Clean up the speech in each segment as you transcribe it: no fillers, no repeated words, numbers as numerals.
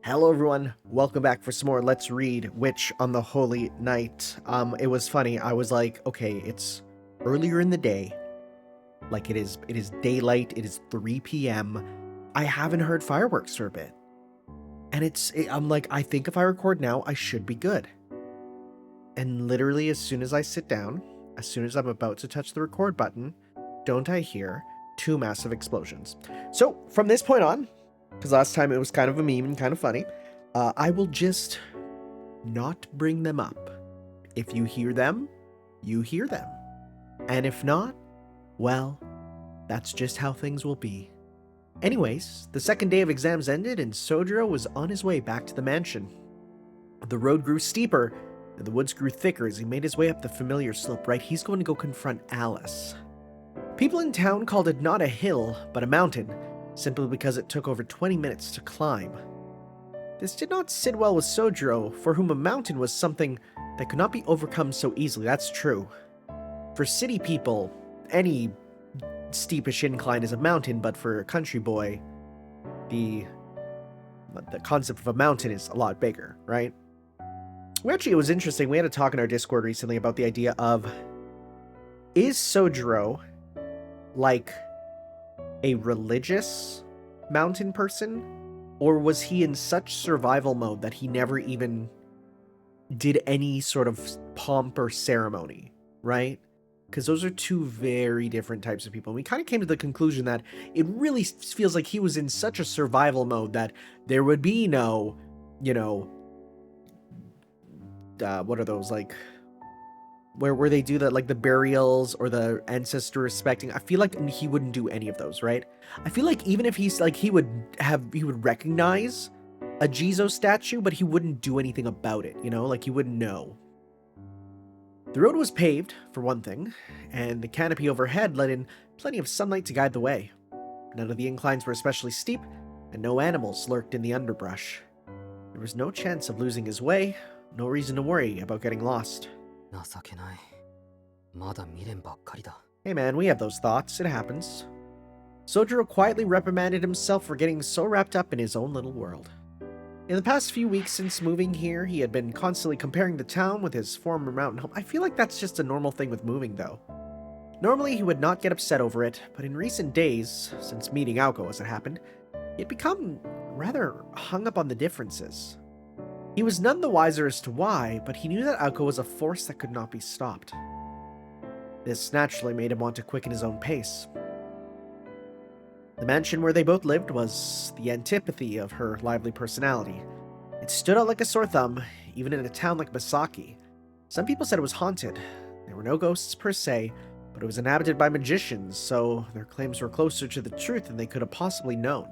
Hello everyone, welcome back for some more Let's Read Witch on the Holy Night. It was funny, I was like, okay, it's earlier in the day, like it is daylight, it is 3 p.m. I haven't heard fireworks for a bit. And I'm like, I think if I record now, I should be good. And literally as soon as I sit down, as soon as I'm about to touch the record button, don't I hear 2 massive explosions. So from this point on, because last time it was kind of a meme and kind of funny, I will just not bring them up. If you hear them, you hear them. And if not, well, that's just how things will be. Anyways, the second day of exams ended and Sojiro was on his way back to the mansion. The road grew steeper and the woods grew thicker as he made his way up the familiar slope. Right, he's going to go confront Alice. People in town called it not a hill, but a mountain, simply because it took over 20 minutes to climb. This did not sit well with Sojiro, for whom a mountain was something that could not be overcome so easily. That's true. For city people, any steepish incline is a mountain, but for a country boy, the concept of a mountain is a lot bigger, right? It was interesting. We had a talk in our Discord recently about the idea of, is Sojiro like a religious mountain person, or was he in such survival mode that he never even did any sort of pomp or ceremony, right? Because those are 2 very different types of people. And we kind of came to the conclusion that it really feels like he was in such a survival mode that there would be no, what are those, like, where they do that, like the burials or the ancestor respecting. I feel like he wouldn't do any of those, right? I feel like even if he's like, he would recognize a Jizo statue, but he wouldn't do anything about it, like he wouldn't know. The road was paved, for one thing, and the canopy overhead let in plenty of sunlight to guide the way. None of the inclines were especially steep, and no animals lurked in the underbrush. There was no chance of losing his way, no reason to worry about getting lost. Hey man, we have those thoughts, it happens. Sojiro quietly reprimanded himself for getting so wrapped up in his own little world. In the past few weeks since moving here, he had been constantly comparing the town with his former mountain home. I feel like that's just a normal thing with moving, though. Normally, he would not get upset over it, but in recent days, since meeting Aoko as it happened, he had become rather hung up on the differences. He was none the wiser as to why, but he knew that Aoko was a force that could not be stopped. This naturally made him want to quicken his own pace. The mansion where they both lived was the antipathy of her lively personality. It stood out like a sore thumb, even in a town like Misaki. Some people said it was haunted. There were no ghosts per se, but it was inhabited by magicians, so their claims were closer to the truth than they could have possibly known.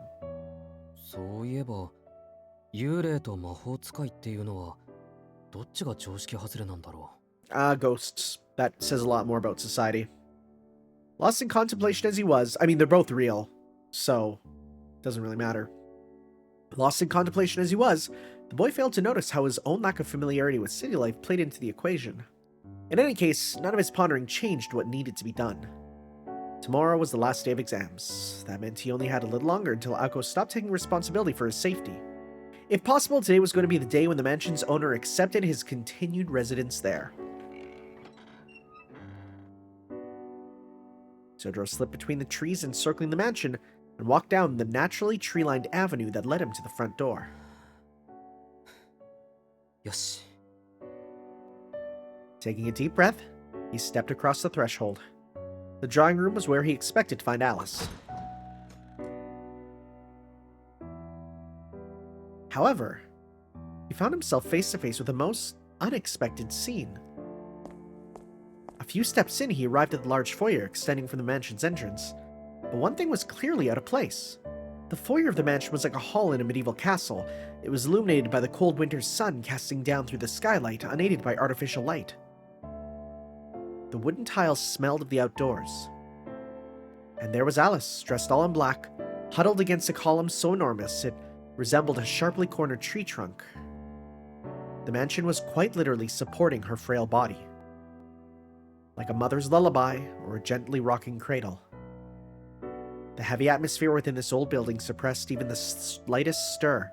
Ghosts. That says a lot more about society. Lost in contemplation as he was, they're both real, so it doesn't really matter. Lost in contemplation as he was, the boy failed to notice how his own lack of familiarity with city life played into the equation. In any case, none of his pondering changed what needed to be done. Tomorrow was the last day of exams. That meant he only had a little longer until Aoko stopped taking responsibility for his safety. If possible, today was going to be the day when the mansion's owner accepted his continued residence there. Sojiro slipped between the trees encircling the mansion and walked down the naturally tree-lined avenue that led him to the front door. Yosh. Taking a deep breath, he stepped across the threshold. The drawing room was where he expected to find Alice. However, he found himself face to face with a most unexpected scene. A few steps in, he arrived at the large foyer extending from the mansion's entrance. But one thing was clearly out of place. The foyer of the mansion was like a hall in a medieval castle. It was illuminated by the cold winter sun casting down through the skylight, unaided by artificial light. The wooden tiles smelled of the outdoors. And there was Alice, dressed all in black, huddled against a column so enormous it resembled a sharply cornered tree trunk. The mansion was quite literally supporting her frail body, like a mother's lullaby or a gently rocking cradle. The heavy atmosphere within this old building suppressed even the slightest stir,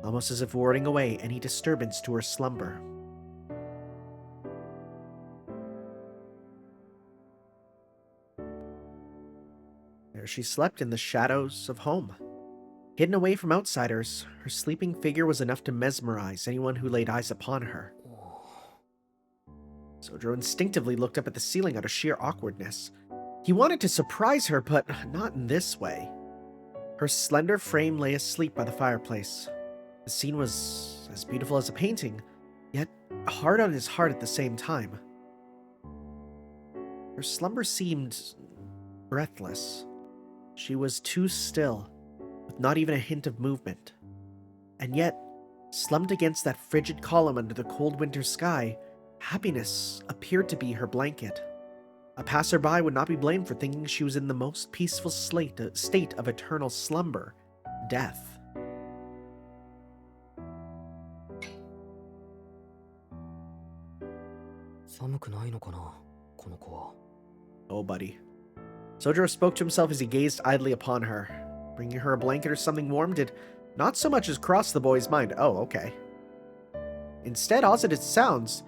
almost as if warding away any disturbance to her slumber. There she slept in the shadows of home. Hidden away from outsiders, her sleeping figure was enough to mesmerize anyone who laid eyes upon her. Sodro instinctively looked up at the ceiling out of sheer awkwardness. He wanted to surprise her, but not in this way. Her slender frame lay asleep by the fireplace. The scene was as beautiful as a painting, yet hard on his heart at the same time. Her slumber seemed breathless. She was too still, with not even a hint of movement. And yet, slumped against that frigid column under the cold winter sky, happiness appeared to be her blanket. A passerby would not be blamed for thinking she was in the most peaceful state of eternal slumber, death. Oh, buddy. Sodro spoke to himself as he gazed idly upon her. Bringing her a blanket or something warm did not so much as cross the boy's mind. Oh, okay. Instead, as it sounds,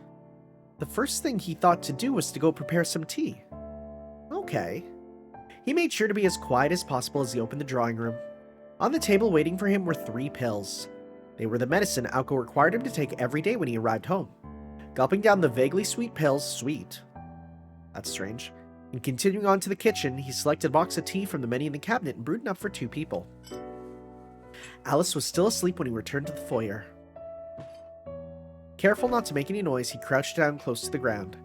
the first thing he thought to do was to go prepare some tea. Okay. He made sure to be as quiet as possible as he opened the drawing room. On the table waiting for him were 3 pills. They were the medicine Alko required him to take every day when he arrived home. Gulping down the vaguely sweet pills, sweet. That's strange. And continuing on to the kitchen, he selected a box of tea from the menu in the cabinet and brewed enough for 2 people. Alice was still asleep when he returned to the foyer. Careful not to make any noise, he crouched down close to the ground.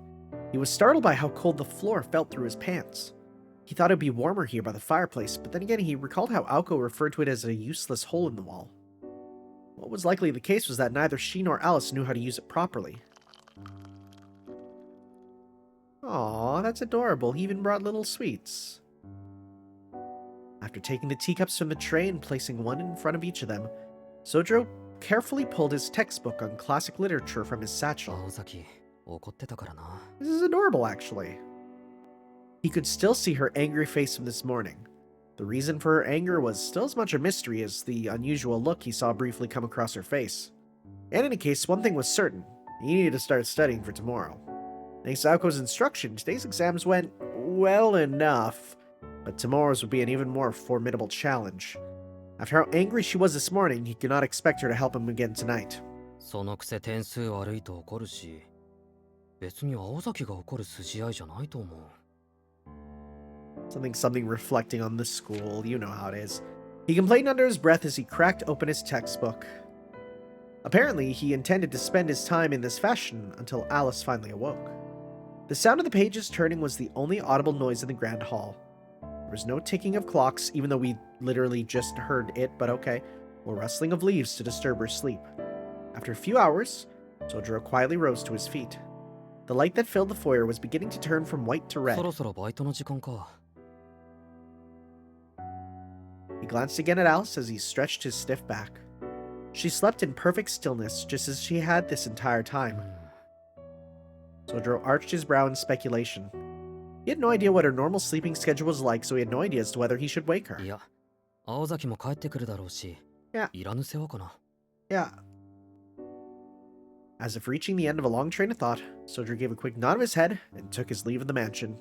He was startled by how cold the floor felt through his pants. He thought it would be warmer here by the fireplace, but then again he recalled how Alko referred to it as a useless hole in the wall. What was likely the case was that neither she nor Alice knew how to use it properly. Aw, that's adorable. He even brought little sweets. After taking the teacups from the tray and placing one in front of each of them, Sodro carefully pulled his textbook on classic literature from his satchel. This is adorable, actually. He could still see her angry face from this morning. The reason for her anger was still as much a mystery as the unusual look he saw briefly come across her face. In any case, one thing was certain. He needed to start studying for tomorrow. Thanks to Alko's instruction, today's exams went well enough, but tomorrow's would be an even more formidable challenge. After how angry she was this morning, he could not expect her to help him again tonight. Something reflecting on the school, you know how it is. He complained under his breath as he cracked open his textbook. Apparently, he intended to spend his time in this fashion until Alice finally awoke. The sound of the pages turning was the only audible noise in the grand hall. There was no ticking of clocks, even though we literally just heard it, but okay, or rustling of leaves to disturb her sleep. After a few hours, Sodro quietly rose to his feet. The light that filled the foyer was beginning to turn from white to red. He glanced again at Alice as he stretched his stiff back. She slept in perfect stillness, just as she had this entire time. Sodro arched his brow in speculation. He had no idea what her normal sleeping schedule was like, so he had no idea as to whether he should wake her. Yeah. As if reaching the end of a long train of thought, Sodro gave a quick nod of his head and took his leave of the mansion.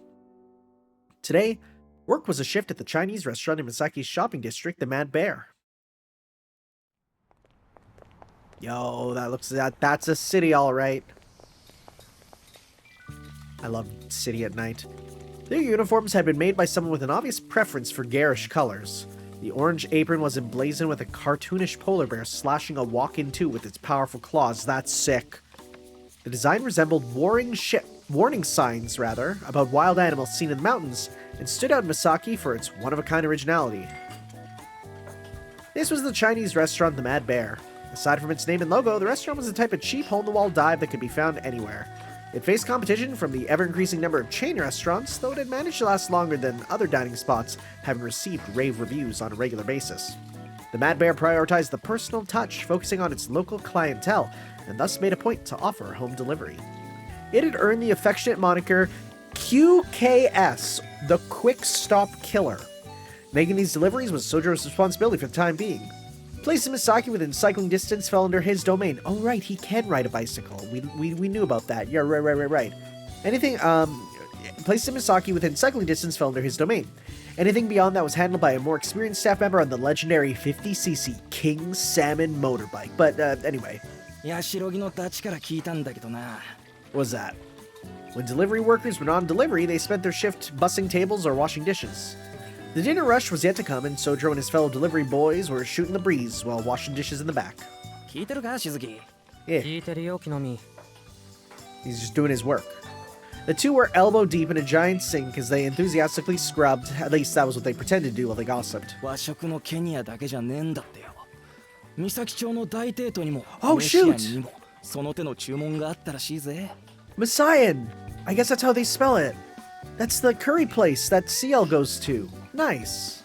Today, work was a shift at the Chinese restaurant in Misaki's shopping district, the Mad Bear. Yo, that's a city, all right. I love city at night. Their uniforms had been made by someone with an obvious preference for garish colors. The orange apron was emblazoned with a cartoonish polar bear slashing a walk-in two with its powerful claws. That's sick. The design resembled warning signs about wild animals seen in the mountains and stood out in Misaki for its one-of-a-kind originality. This was the Chinese restaurant The Mad Bear. Aside from its name and logo, the restaurant was the type of cheap hole-in-the-wall dive that could be found anywhere. It faced competition from the ever-increasing number of chain restaurants, though it had managed to last longer than other dining spots, having received rave reviews on a regular basis. The Mad Bear prioritized the personal touch, focusing on its local clientele, and thus made a point to offer home delivery. It had earned the affectionate moniker QKS, the Quick Stop Killer. Making these deliveries was Sodro's responsibility for the time being. Place Misaki within cycling distance fell under his domain. Oh, right, he can ride a bicycle. We knew about that. Yeah, right. Anything, place Misaki within cycling distance fell under his domain. Anything beyond that was handled by a more experienced staff member on the legendary 50cc King Salmon motorbike. But, anyway. What was that? When delivery workers were on delivery, they spent their shift bussing tables or washing dishes. The dinner rush was yet to come, and Sojiro and his fellow delivery boys were shooting the breeze while washing dishes in the back. Yeah. He's just doing his work. The two were elbow deep in a giant sink as they enthusiastically scrubbed. At least that was what they pretended to do while they gossiped. Oh, shoot! Messian! I guess that's how they spell it. That's the curry place that CL goes to. Nice.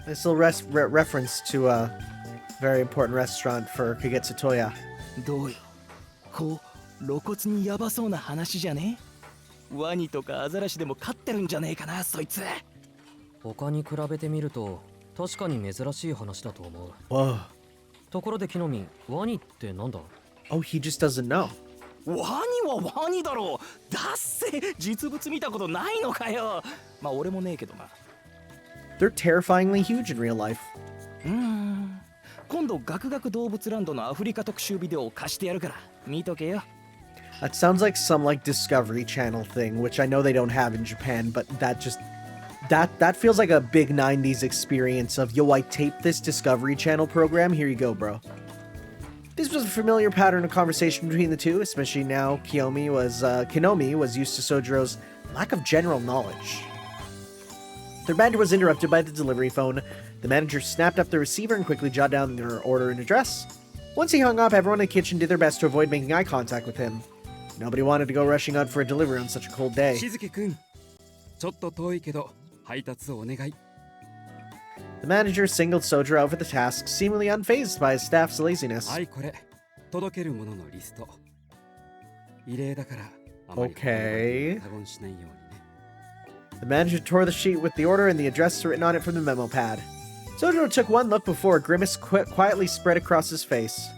This little reference to a very important restaurant for Kagetsu Toya. Whoa. Oh, he just doesn't know. They're terrifyingly huge in real life. That sounds like some Discovery Channel thing, which I know they don't have in Japan, but that feels like a big 90s experience of, yo, I taped this Discovery Channel program, here you go, bro. This was a familiar pattern of conversation between the two, especially now Kinomi was used to Sojiro's lack of general knowledge. Their banter was interrupted by the delivery phone. The manager snapped up the receiver and quickly jotted down their order and address. Once he hung up, everyone in the kitchen did their best to avoid making eye contact with him. Nobody wanted to go rushing out for a delivery on such a cold day. The manager singled Sojiro out for the task, seemingly unfazed by his staff's laziness. Okay. The manager tore the sheet with the order and the address written on it from the memo pad. Sojiro took one look before a grimace quietly spread across his face.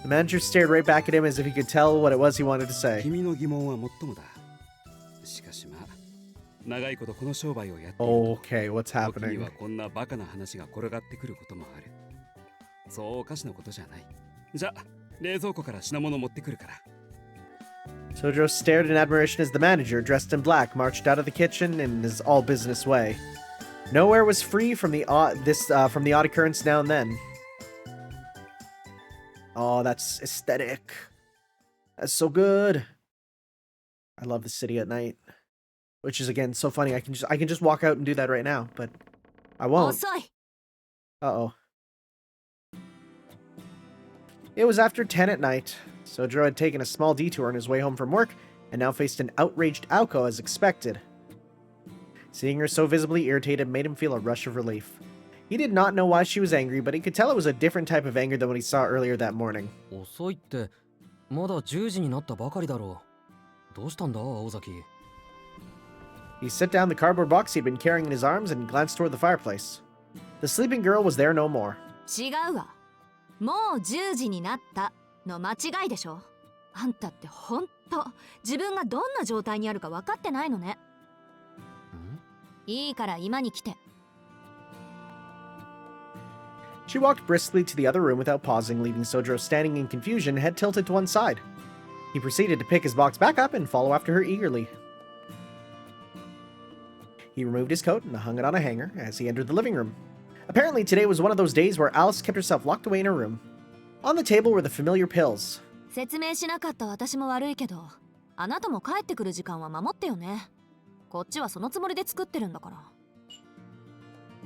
The manager stared right back at him as if he could tell what it was he wanted to say. Okay, what's happening? Sojiro stared in admiration as the manager, dressed in black, marched out of the kitchen in his all-business way. Nowhere was free from the odd occurrence now and then. Oh, that's aesthetic. That's so good. I love the city at night. Which is, again, so funny. I can just walk out and do that right now, but I won't. Uh-oh. It was after 10 at night. Sojiro had taken a small detour on his way home from work, and now faced an outraged Aoko as expected. Seeing her so visibly irritated made him feel a rush of relief. He did not know why she was angry, but he could tell it was a different type of anger than what he saw earlier that morning. He set down the cardboard box he'd been carrying in his arms and glanced toward the fireplace. The sleeping girl was there no more. She walked briskly to the other room without pausing, leaving Sojiro standing in confusion, head tilted to one side. He proceeded to pick his box back up and follow after her eagerly. He removed his coat and hung it on a hanger as he entered the living room. Apparently today was one of those days where Alice kept herself locked away in her room. On the table were the familiar pills.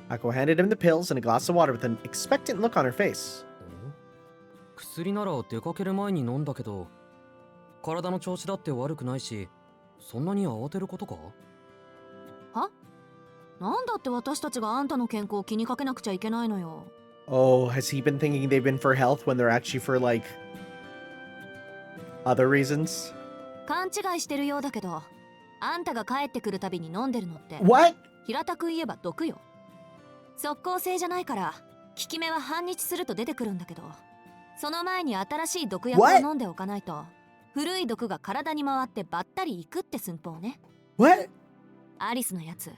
Ako handed him the pills and a glass of water with an expectant look on her face. Oh, has he been thinking they've been for health when they're actually for, like... other reasons? 勘違いしてるようだけど、あんたが帰ってくるたびに飲んでるのって What? 平たく言えば毒よ。即効性じゃないから効き目は半日すると出てくるんだけど、その前に新しい毒薬を飲んでおかないと古い毒が体に回ってばったりいくって寸法ね。 What? アリスのやつ、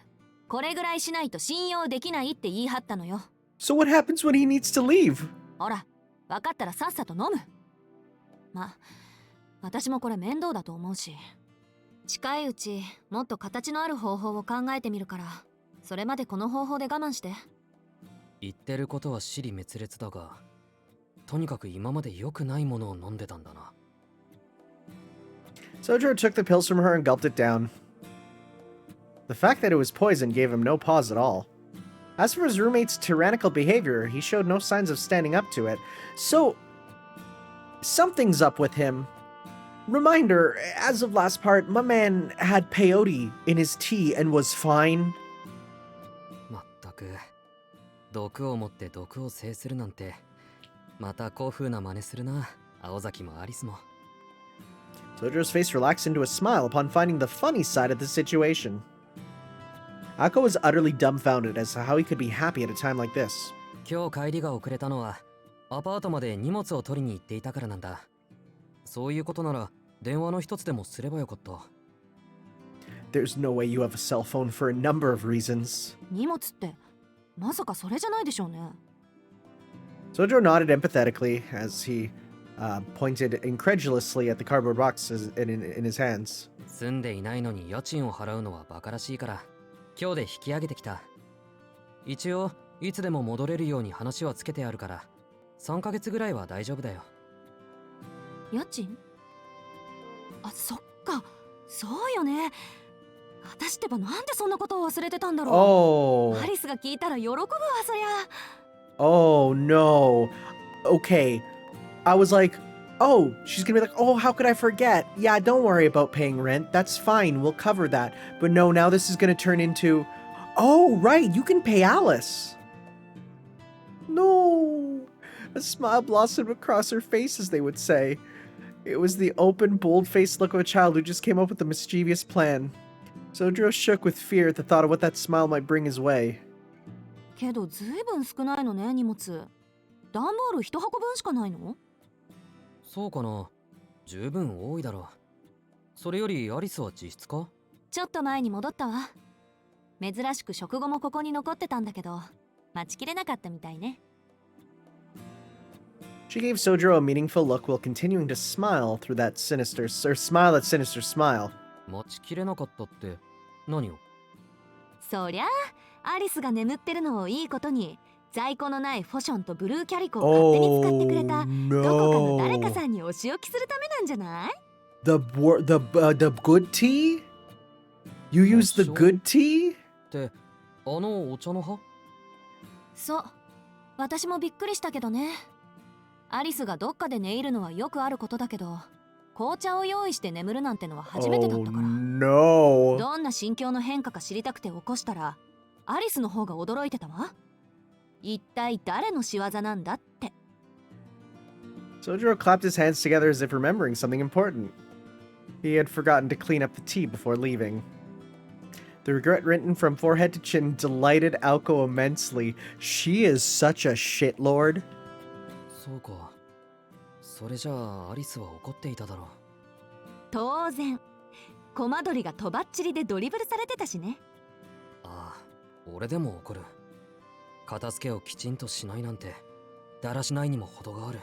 これぐらいしないと信用できないって言い張ったのよ。 So what happens when he needs to leave? ほら、分かったらさっさと飲む。ま、私もこれ面倒だと思うし、近いうちもっと形のある方法を考えてみるから、それまでこの方法で我慢して。言ってることは支離滅裂だが、とにかく今まで良くないものを飲んでたんだな。Sojiro took the pills from her and gulped it down. The fact that it was poison gave him no pause at all. As for his roommate's tyrannical behavior, he showed no signs of standing up to it. So, something's up with him. Reminder, as of last part, my man had peyote in his tea and was fine. まったく、毒を持って毒を制するなんて、また古風な真似するな、青崎もアリスも。Sojiro's face relaxed into a smile upon finding the funny side of the situation. Ako was utterly dumbfounded as to how he could be happy at a time like this. 今日帰りが遅れたのは、アパートまで荷物を取りに行っていたからなんだ。そういうことなら、電話の一つでもすればよかった。There's no way you have a cell phone for a number of reasons. 荷物ってまさかそれじゃないでしょうね。 Sojiro nodded empathetically as he pointed incredulously at the cardboard boxes in his hands. 住んでいないのに家賃を払うのはバカらしいから、今日で引き上げてきた。一応、いつでも戻れるように話はつけてあるから、3ヶ月ぐらいは大丈夫だよ。家賃？あ、そっか、そうよね。私ってばなんでそんなことを忘れてたんだろう。 Oh. アリスが聞いたら喜ぶわ、そりゃ。 Oh no. Okay. I was like, oh, she's gonna be like, oh, how could I forget? Yeah, don't worry about paying rent. That's fine. We'll cover that. But no, now this is gonna turn into, oh, right, you can pay Alice. No. A smile blossomed across her face, as they would say. It was the open, bold-faced look of a child who just came up with a mischievous plan. Sojiro shook with fear at the thought of what that smile might bring his way. けどずいぶん少ないのね、荷物。段ボール一箱分しかないの？そうかな。十分多いだろう。それよりアリスは自室か？ちょっと前に戻ったわ。珍しく食後もここに残ってたんだけど、待ちきれなかったみたいね。She gave Sojiro a meaningful look while continuing to smile through that sinister, or smile that sinister smile. 待ちきれなかったって何を？そりゃあ、アリスが眠ってるのをいいことに、在庫のないフォションとブルーキャリコを勝手に使ってくれた、どこかの誰かさんにお仕置きするためなんじゃない？ The good tea? You use the good tea? ってあのお茶の葉？そう、私もびっくりしたけどね。アリスがどっかで寝入るのはよくあることだけど、紅茶を用意して眠るなんてのは初めてだったから。No. どんな心境の変化か知りたくて起こしたら、アリスの方が驚いてたわ。一体誰の仕業なんだって。 Sojiro clapped his hands together as if remembering something important. He had forgotten to clean up the tea before leaving. The regret written from forehead to chin delighted Aoko immensely. She is such a shitlord. そうか。それじゃあアリスは怒っていただろう。当然、コマドリがとばっちりでドリブルされてたしね。ああ、俺でも怒る。片付けをきちんとしないなんて、だらしないにも程がある。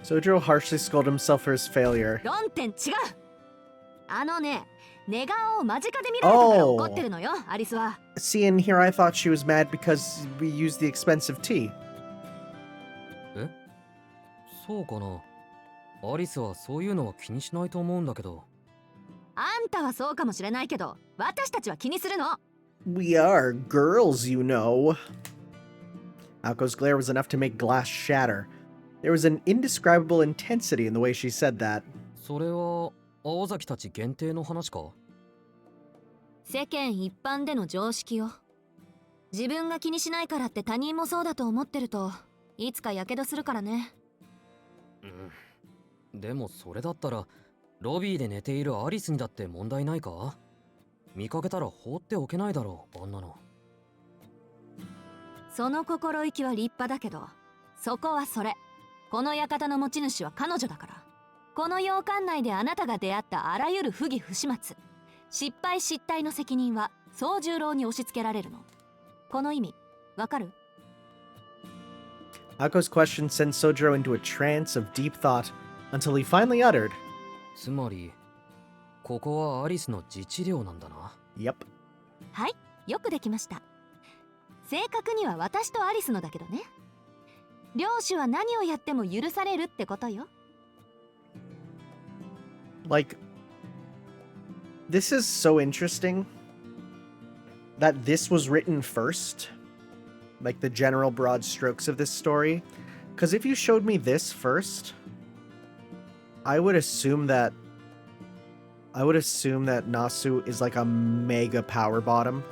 Sojiro harshly scolded himself for his failure. 論点違う。あのね、寝顔を間近で見られたから怒ってるのよ、アリスは。See, and here I thought she was mad because we used the expensive tea. え？そうかな。アリスはそういうのは気にしないと思うんだけど。あんたはそうかもしれないけど、私たちは気にするの。We are girls, you know. Aoko's glare was enough to make glass shatter. There was an indescribable intensity in the way she said that. それは青崎たち限定の話か？世間一般での常識よ。自分が気にしないからって他人もそうだと思ってると、いつか火傷するからね。でもそれだったらロビーで寝ているアリスにだって問題ないか？見かけたら放っておけないだろう、あんなの。その心意気は立派だけど、そこはそれ。この館の持ち主は彼女だから。この洋館内であなたが出会ったあらゆる不義不始末、失敗失態の責任は宗十郎に押し付けられるの。この意味、わかる？ Ako's question sends Sojiro into a trance of deep thought until he finally uttered, つまりここはアリスの自治領なんだな。 Yep. はい、よくできました。正確には私とアリスのだけどね。領主は何をやっても許されるってことよ。Like, this is so interesting that this was written first, like the general broad strokes of this story. Because if you showed me this first, I would assume that Nasu is like a mega power bottom.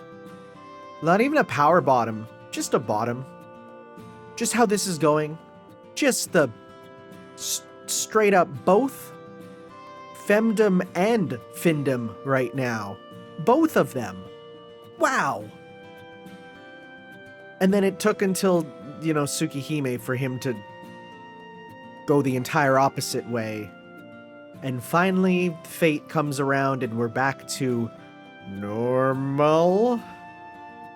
Not even a power bottom, just a bottom. Just how this is going. Just the straight up both femdom and findom right now. Both of them. Wow. And then it took until, Tsukihime for him to go the entire opposite way. And finally, fate comes around and we're back to normal.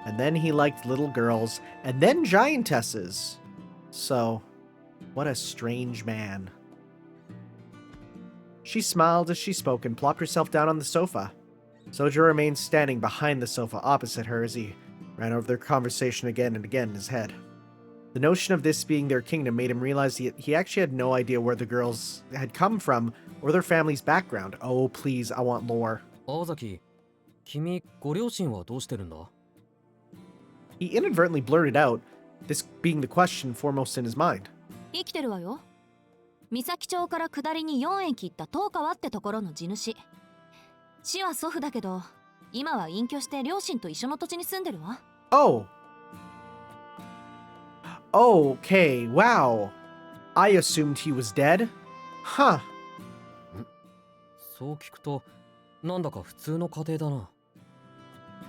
And then he liked little girls, and then giantesses. So, what a strange man. She smiled as she spoke and plopped herself down on the sofa. Sojiro remained standing behind the sofa opposite her as he ran over their conversation again and again in his head. The notion of this being their kingdom made him realize he actually had no idea where the girls had come from or their family's background. Oh, please, I want lore. 青崎、君ご両親はどうしてるんだ？ He inadvertently blurted out, this being the question foremost in his mind. 生きてるわよ。三崎町から下りに4駅行った東川ってところの地主。死は祖父だけど、今は隠居して両親と一緒の土地に住んでるわ。Oh. Okay, wow. I assumed he was dead. Huh. そう聞くとなんだか普通の家庭だな。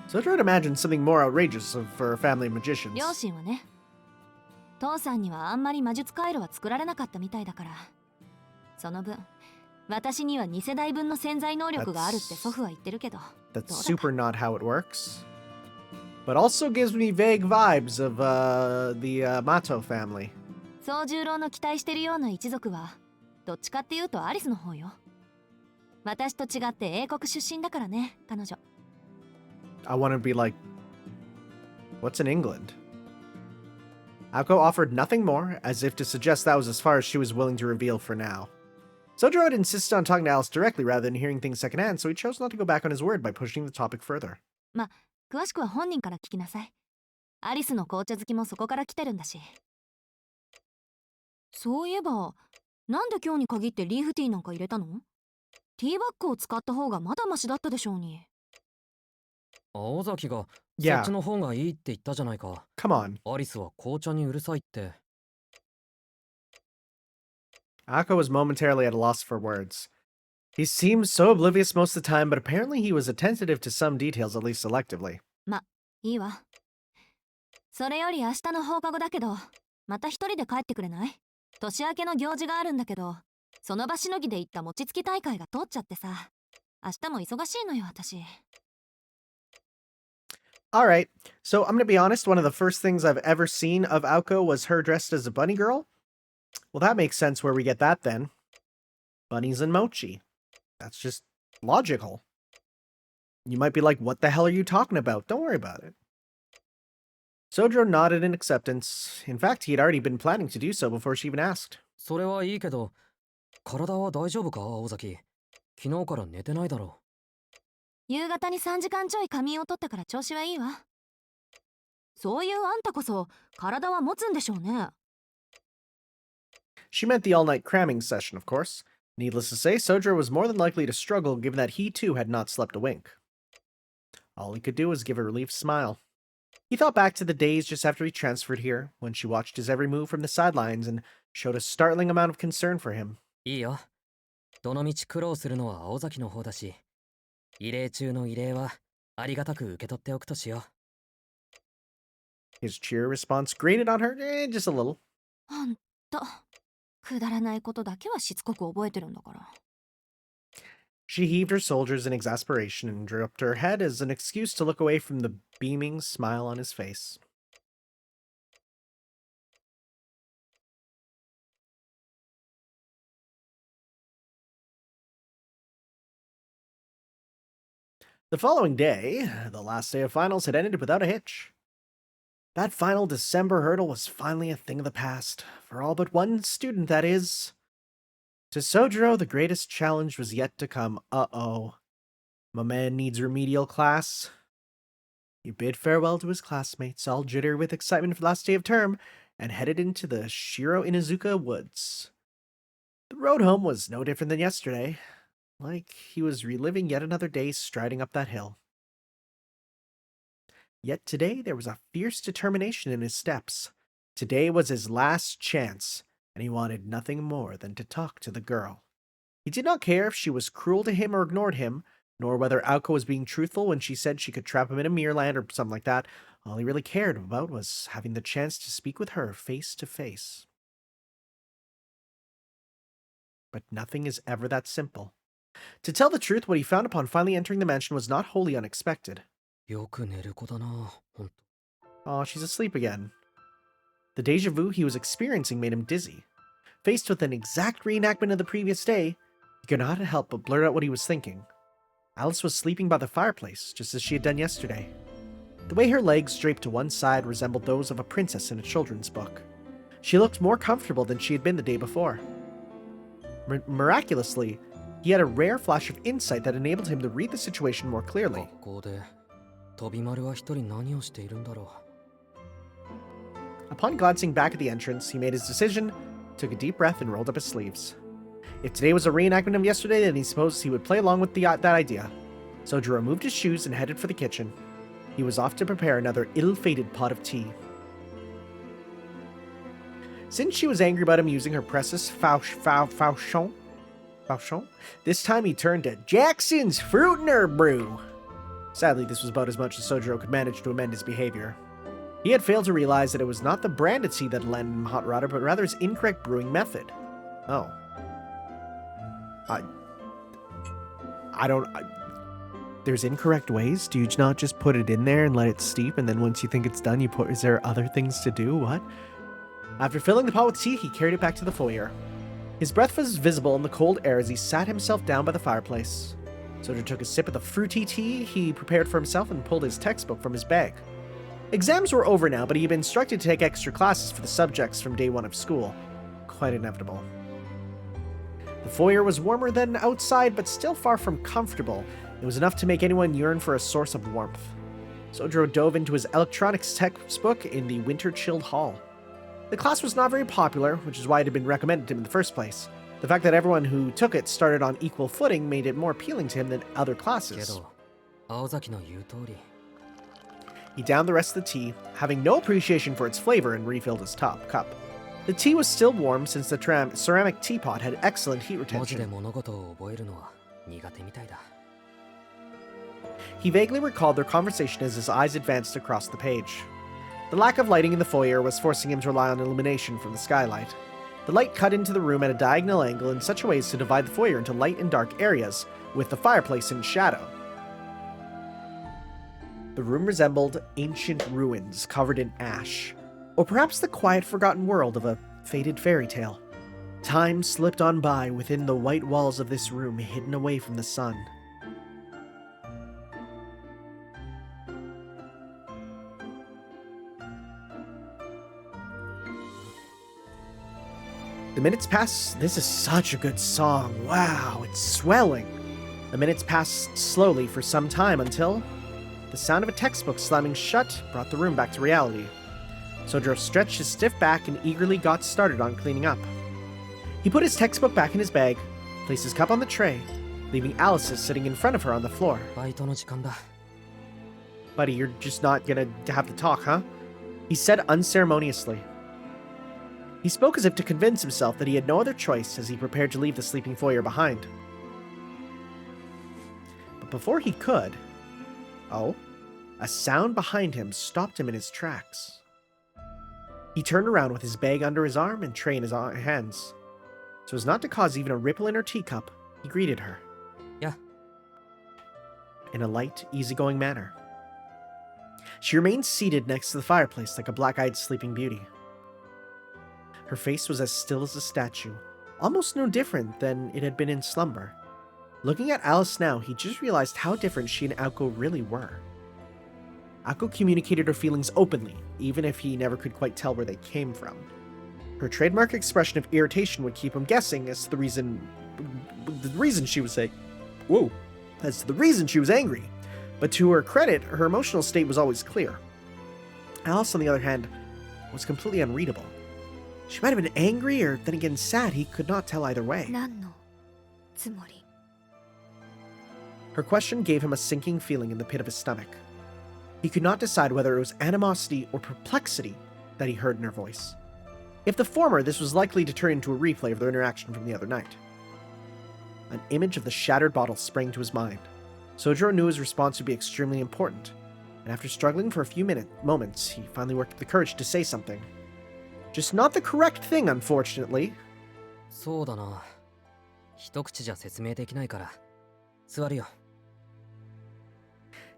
So I try to imagine something more outrageous for a family of magicians. 両親はね、父さんにはあんまり魔術回路は作られなかったみたいだから、その分私には2世代分の潜在能力があるって祖父は言ってるけど、 That's super not how it works. But also gives me vague vibes of the Mato family. 宗十郎の期待してるような一族はどっちかっていうとアリスの方よ。私と違って英国出身だからね、彼女。 I want to be like, what's in England? Aoko offered nothing more, as if to suggest that was as far as she was willing to reveal for now. Sojiro had insisted on talking to Alice directly rather than hearing things secondhand, so he chose not to go back on his word by pushing the topic further. ま、詳しくは本人から聞きなさい。アリスの紅茶好きもそこから来てるんだし。そういえば、なんで今日に限ってリーフティーなんか入れたの？ティーバッグを使った方がまだマシだったでしょうに。青崎がそ Yeah. っちの方がいいって言ったじゃないか。 Come on. アリスは紅茶にうるさいって。 Aoko was momentarily at a loss for words. He seemed so oblivious most of the time, but apparently he was attentive to some details, at least selectively. ま、いいわ。それより明日の放課後だけど、また一人で帰ってくれない？年明けの行事があるんだけど、その場しのぎで行った餅つき大会が通っちゃってさ。明日も忙しいのよ、私。Alright, so I'm gonna be honest, one of the first things I've ever seen of Aoko was her dressed as a bunny girl. Well, that makes sense where we get that then. Bunnies and mochi. That's just logical. You might be like, what the hell are you talking about? Don't worry about it. Sojiro nodded in acceptance. In fact, he had already been planning to do so before she even asked. それはいいけど、体は大丈夫か、青崎。昨日から寝てないだろ夕方に3時間ちょい仮眠を取ったから調子はいいわ。そういうあんたこそ体は持つんでしょうね。She meant the all-night cramming session, of course. Needless to say, Sojiro was more than likely to struggle given that he too had not slept a wink. All he could do was give a relieved smile. He thought back to the days just after he transferred here, when she watched his every move from the sidelines and showed a startling amount of concern for him. う。いいよ。どのみち苦労するのは青崎の方だし、異例中の異例はありがたく受け取っておくとしよう。His cheer response grated on her, just a little. ほんと、くだらないことだけはしつこく覚えてるんだから。She heaved her shoulders in exasperation and dropped her head as an excuse to look away from the beaming smile on his face. The following day, the last day of finals, had ended without a hitch. That final December hurdle was finally a thing of the past, for all but one student, that is. To Sojiro, the greatest challenge was yet to come. Uh-oh. My man needs remedial class. He bid farewell to his classmates, all jitter with excitement for the last day of term, and headed into the Shiro Inuzuka woods. The road home was no different than yesterday, like he was reliving yet another day striding up that hill. Yet today there was a fierce determination in his steps. Today was his last chance, and he wanted nothing more than to talk to the girl. He did not care if she was cruel to him or ignored him, nor whether Aoko was being truthful when she said she could trap him in a mirror land or something like that. All he really cared about was having the chance to speak with her face to face. But nothing is ever that simple. To tell the truth, what he found upon finally entering the mansion was not wholly unexpected. よく寝る子だな、ほんと。 Oh, she's asleep again. The deja vu he was experiencing made him dizzy. Faced with an exact reenactment of the previous day, he could not help but blurt out what he was thinking. Alice was sleeping by the fireplace, just as she had done yesterday. The way her legs draped to one side resembled those of a princess in a children's book. She looked more comfortable than she had been the day before. Miraculously, he had a rare flash of insight that enabled him to read the situation more clearly. 学校で飛び丸は一人何をしているんだろう。 Upon glancing back at the entrance, he made his decision, took a deep breath, and rolled up his sleeves. If today was a reenactment of yesterday, then he supposed he would play along with that idea. Sojiro removed his shoes and headed for the kitchen. He was off to prepare another ill-fated pot of tea. Since she was angry about him using her precious Fauchon, this time he turned to Jackson's Fruit and Herb Brew. Sadly, this was about as much as Sojiro could manage to amend his behavior. He had failed to realize that it was not the branded tea that landed him hot rodder, but rather his incorrect brewing method. Oh. There's incorrect ways? Do you not just put it in there and let it steep, and then once you think it's done, is there other things to do? What? After filling the pot with tea, he carried it back to the foyer. His breath was visible in the cold air as he sat himself down by the fireplace. Sojiro took a sip of the fruity tea he prepared for himself and pulled his textbook from his bag. Exams were over now, but he had been instructed to take extra classes for the subjects from day one of school. Quite inevitable. The foyer was warmer than outside, but still far from comfortable. It was enough to make anyone yearn for a source of warmth. Sojiro dove into his electronics textbook in the winter-chilled hall. The class was not very popular, which is why it had been recommended to him in the first place. The fact that everyone who took it started on equal footing made it more appealing to him than other classes. 青崎の言う通り。 He downed the rest of the tea, having no appreciation for its flavor, and refilled his top cup. The tea was still warm since the ceramic teapot had excellent heat 文字で retention. 物事を覚えるのは苦手みたいだ。 He vaguely recalled their conversation as his eyes advanced across the page. The lack of lighting in the foyer was forcing him to rely on illumination from the skylight. The light cut into the room at a diagonal angle in such a way as to divide the foyer into light and dark areas, with the fireplace in shadow. The room resembled ancient ruins covered in ash, or perhaps the quiet, forgotten world of a faded fairy tale. Time slipped on by within the white walls of this room, hidden away from the sun. The minutes passed. This is such a good song. Wow, it's swelling. The minutes passed slowly for some time until the sound of a textbook slamming shut brought the room back to reality. Sojiro stretched his stiff back and eagerly got started on cleaning up. He put his textbook back in his bag, placed his cup on the tray, leaving Alice's sitting in front of her on the floor. バイトの時間だ。 Buddy, you're just not gonna have to talk, huh? He said unceremoniously. He spoke as if to convince himself that he had no other choice as he prepared to leave the sleeping foyer behind. But before he could... Oh, a sound behind him stopped him in his tracks. He turned around with his bag under his arm and tray in his hands. So as not to cause even a ripple in her teacup, he greeted her. Yeah. In a light, easygoing manner. She remained seated next to the fireplace like a black-eyed sleeping beauty. Her face was as still as a statue, almost no different than it had been in slumber. Looking at Alice now, he just realized how different she and Aoko really were. Aoko communicated her feelings openly, even if he never could quite tell where they came from. Her trademark expression of irritation would keep him guessing as to the reason she was saying, whoa, as to the reason she was angry. But to her credit, her emotional state was always clear. Alice, on the other hand, was completely unreadable. She might have been angry or then again sad, he could not tell either way. Her question gave him a sinking feeling in the pit of his stomach. He could not decide whether it was animosity or perplexity that he heard in her voice. If the former, this was likely to turn into a replay of their interaction from the other night. An image of the shattered bottle sprang to his mind. Sojiro knew his response would be extremely important, and after struggling for a few moments, he finally worked up the courage to say something. Just not the correct thing, unfortunately. そうだな。一口じゃ説明できないから。座るよ。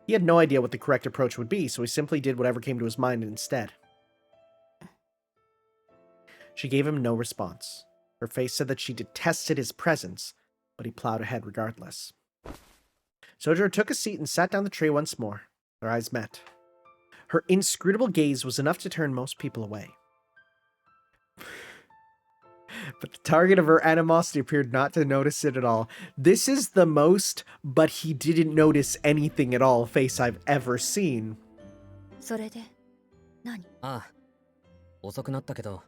He had no idea what the correct approach would be, so he simply did whatever came to his mind instead. She gave him no response. Her face said that she detested his presence, but he plowed ahead regardless. Sojiro took a seat and sat down the tray once more. Their eyes met. Her inscrutable gaze was enough to turn most people away. But the target of her animosity appeared not to notice it at all. This is the most, but he didn't notice anything at all face I've ever seen. それで何？ああ、遅くなったけど、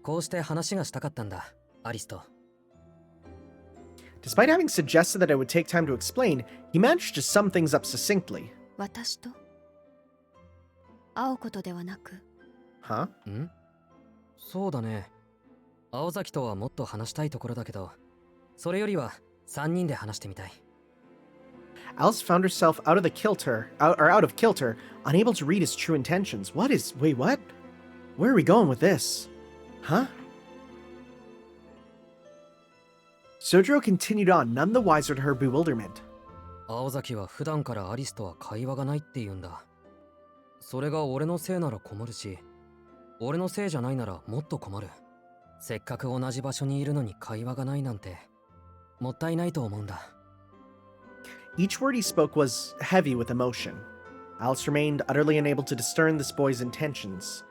こうして話がしたかったんだ、アリスと。Despite having suggested that it would take time to explain, he managed to sum things up succinctly. 私と会うことではなく。Huh? ん？そうだね。青崎とはもっと話したいところだけど、それよりは3人で話してみたい。Alice found herself out of kilter, unable to read his true intentions. Wait, what? Where are we going with this? Huh? Sojiro continued on, none the wiser to her bewilderment. 青崎は普段からアリスとは会話がないって言うんだ。それが俺のせいなら困るし、俺のせいじゃないならもっと困る。せっかく同じ場所にいるのに会話がないなんて、もったいないと思うんだ。Each word he spoke was heavy with emotion. Alice remained utterly unable to discern this boy's intentions.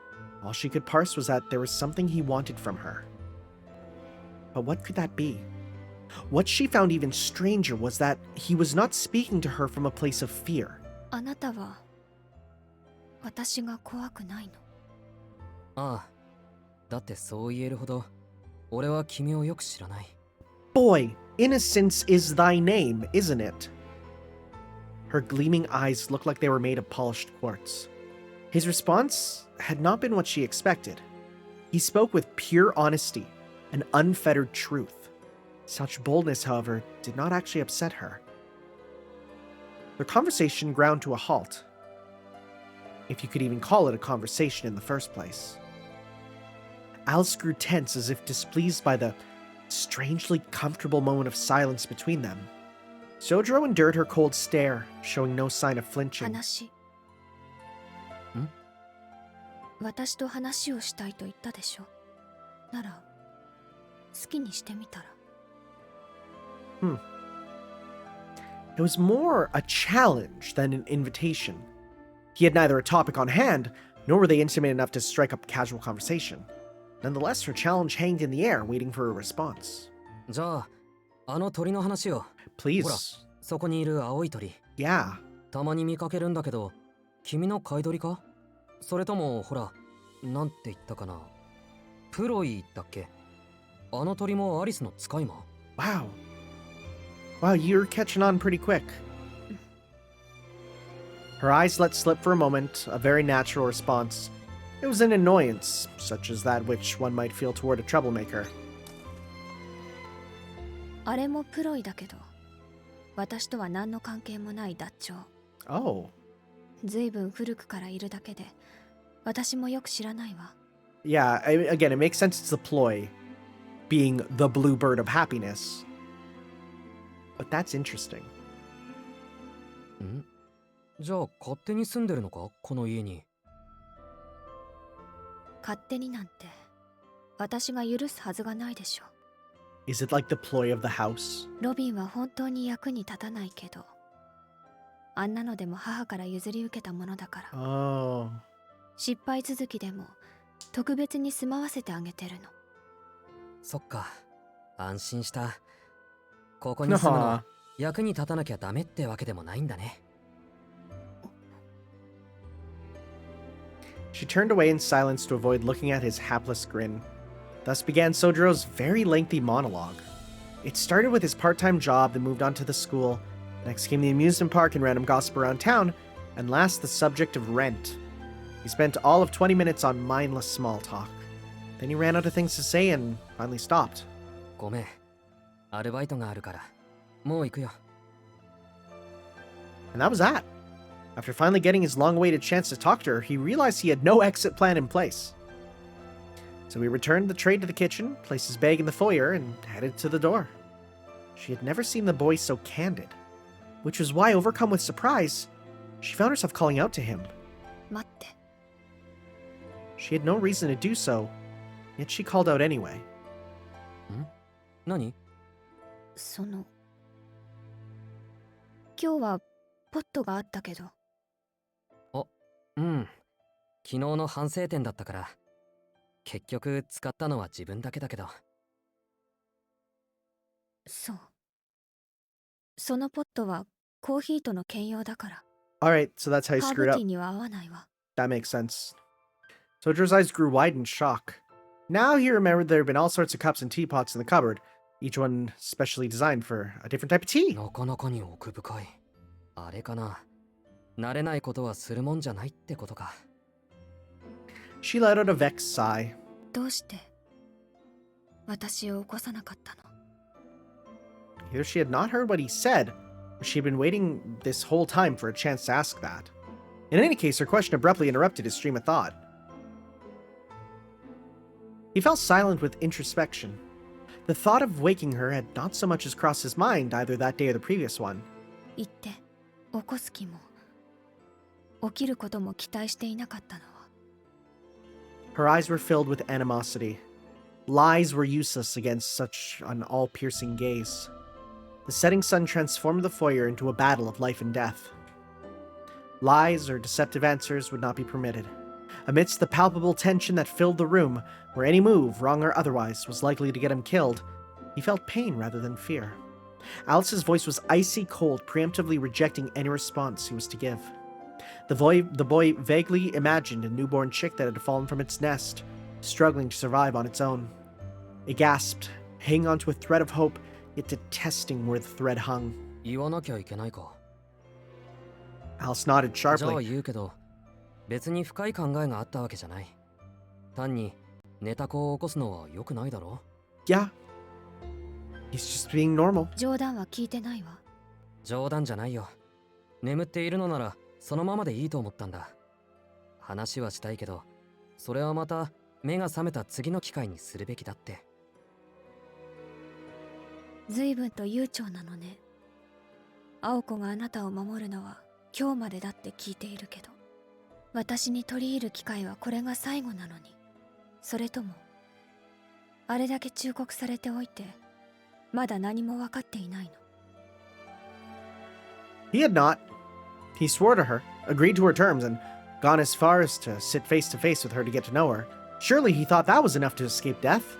All she could parse was that there was something he wanted from her. But what could that be? What she found even stranger was that he was not speaking to her from a place of fear. あなたは私が怖くないの？ああ、だってそう言えるほど、俺は君をよく知らない。Boy, innocence is thy name, isn't it? Her gleaming eyes looked like they were made of polished quartz. His response had not been what she expected. He spoke with pure honesty and unfettered truth. Such boldness, however, did not actually upset her. Their conversation ground to a halt, if you could even call it a conversation in the first place. Alice grew tense as if displeased by the strangely comfortable moment of silence between them. Sojiro endured her cold stare, showing no sign of flinching. 話。私と話をしたいと言ったでしょ。なら、好きにしてみたら。It was more a challenge than an invitation. He had neither a topic on hand, nor were they intimate enough to strike up casual conversation. Nonetheless, her challenge hanged in the air, waiting for a response. じゃあ、あの鳥の話を。 Please. ほら、そこにいる青い鳥。Yeah. たまに見かけるんだけど、君の飼い鳥か？それとも、ほら、なんて言ったかな。プロイだっけ？あの鳥もアリスの使い魔？ Wow. Wow, you're catching on pretty quick. Her eyes let slip for a moment, a very natural response. It was an annoyance, such as that which one might feel toward a troublemaker. あれもプロイだけど、私とは何の関係もないダッチョウ。Oh. ずいぶん古くからいるだけで、私もよく知らないわ。Yeah, again, it makes sense it's the ploy, being the blue bird of happiness. But that's interesting. ん？じゃあ勝手に住んでるのか、この家に。勝手になんて、私が許すはずがないでしょ。Is it like the ploy of the house? ロビンは本当に役に立たないけど、あんなのでも母から譲り受けたものだから。Oh. 失敗続きでも特別に住まわせてあげてるの。そっか、安心した。ここに住むのは役に立たなきゃダメってわけでもないんだね。She turned away in silence to avoid looking at his hapless grin. Thus began Sojiro's very lengthy monologue. It started with his part-time job, then moved on to the school. Next came the amusement park and random gossip around town, and last the subject of rent. He spent all of 20 minutes on mindless small talk. Then he ran out of things to say and finally stopped. ごめん、アルバイトがあるから、もう行くよ。And that was that. After finally getting his long-awaited chance to talk to her, he realized he had no exit plan in place. So he returned the tray to the kitchen, placed his bag in the foyer, and headed to the door. She had never seen the boy so candid, which was why, overcome with surprise, she found herself calling out to him. 待って。She had no reason to do so, yet she called out anyway. ん？何？その、今日はポットがあったけど。うん。昨日の反省点だったから、結局使ったのは自分だけだけど。そう。そのポットはコーヒーとの兼用だから。Alright, so that's how you ハー screwed ブティ up. ーには合わないわ。That makes sense. Sojiro's eyes grew wide in shock. Now he remembered there had been all sorts of cups and teapots in the cupboard, each one specially designed for a different type of tea. なかなかに奥深い。あれかな。慣れないことはするもんじゃないってことか。She let out a vexed sigh. どうして私を起こさなかったの？ Either she had not heard what he said, or she had been waiting this whole time for a chance to ask that. In any case, her question abruptly interrupted his stream of thought. He fell silent with introspection. The thought of waking her had not so much as crossed his mind either that day or the previous one. 言って、起こす気も、起きることも期待していなかったのは。Her eyes were filled with animosity. Lies were useless against such an all-piercing gaze. The setting sun transformed the foyer into a battle of life and death. Lies or deceptive answers would not be permitted. Amidst the palpable tension that filled the room, where any move, wrong or otherwise, was likely to get him killed, he felt pain rather than fear. Alice's voice was icy cold, preemptively rejecting any response he was to give. The boy vaguely imagined a newborn chick that had fallen from its nest, struggling to survive on its own. It gasped, hanging onto a thread of hope, yet detesting where the thread hung. 言わなきゃいけないか。 Alice nodded じゃあ sharply. 言うけど、別に深い考えがあったわけじゃない。単に寝た子を起こすのは良くないだろ。 Yeah. He's just being normal. 冗談は聞いてないわ。冗談じゃないよ。眠っているのならそのままでいいと思ったんだ。話はしたいけど、それはまた目が覚めた次の機会にするべきだって。随分と悠長なのね。青子があなたを守るのは今日までだって聞いているけど、私に取り入る機会はこれが最後なのに。それともあれだけ忠告されておいてまだ何も分かっていないの？ He had not. He swore to her, agreed to her terms, and gone as far as to sit face to face with her to get to know her. Surely he thought that was enough to escape death.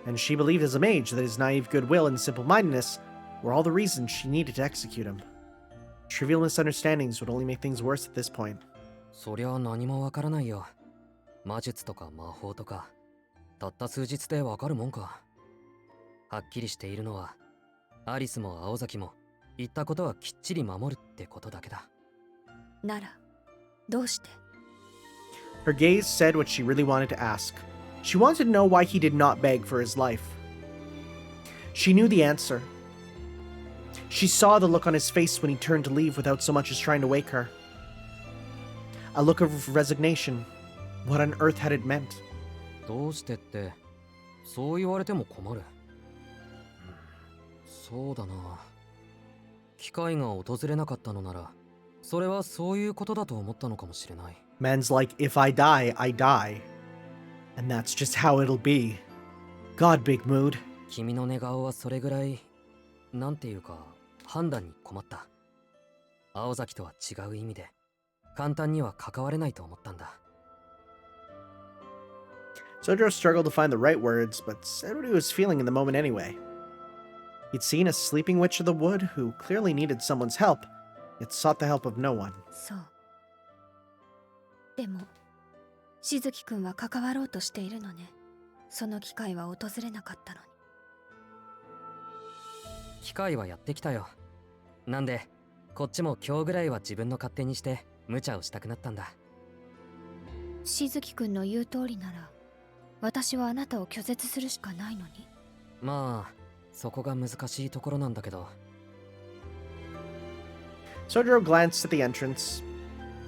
And she believed as a mage that his naive goodwill and simple-mindedness were all the reasons she needed to execute him. Trivial misunderstandings would only make things worse at this point. そりゃ何もわからないよ。魔術とか魔法とか、たった数日でわかるもんか。はっきりしているのは、アリスも青崎も言ったことはきっちり守るってことだけだ。ならどうして？ Her gaze said what she really wanted to ask. She wanted to know why he did not beg for his life. She knew the answer. She saw the look on his face when he turned to leave without so much as trying to wake her. A look of resignation. What on earth had it meant? どうしてって、そう言われても困る。そうだな。機会が訪れなかったのなら、それはそういうことだと思ったのかもしれない。Man's like, if I die, I die. And that's just how it'll be. God, big mood. 君の寝顔はそれぐらい、なんていうか、判断に困った。青崎とは違う意味で、簡単には関われないと思ったんだ。Sojiro struggled to find the right words, but said what he was feeling in the moment anyway. He'd seen a sleeping witch of the wood who clearly needed someone's help, yet sought the help of no one. そう。でも、しずきくんは関わろうとしているのね。その機会は訪れなかったのに。機会はやってきたよ。なんで、こっちも今日ぐらいは自分の勝手にして無茶をしたくなったんだ。しずきくんの言う通りなら、私はあなたを拒絶するしかないのに。まあ、そこが難しいところなんだけど。Sojiro glanced at the entrance.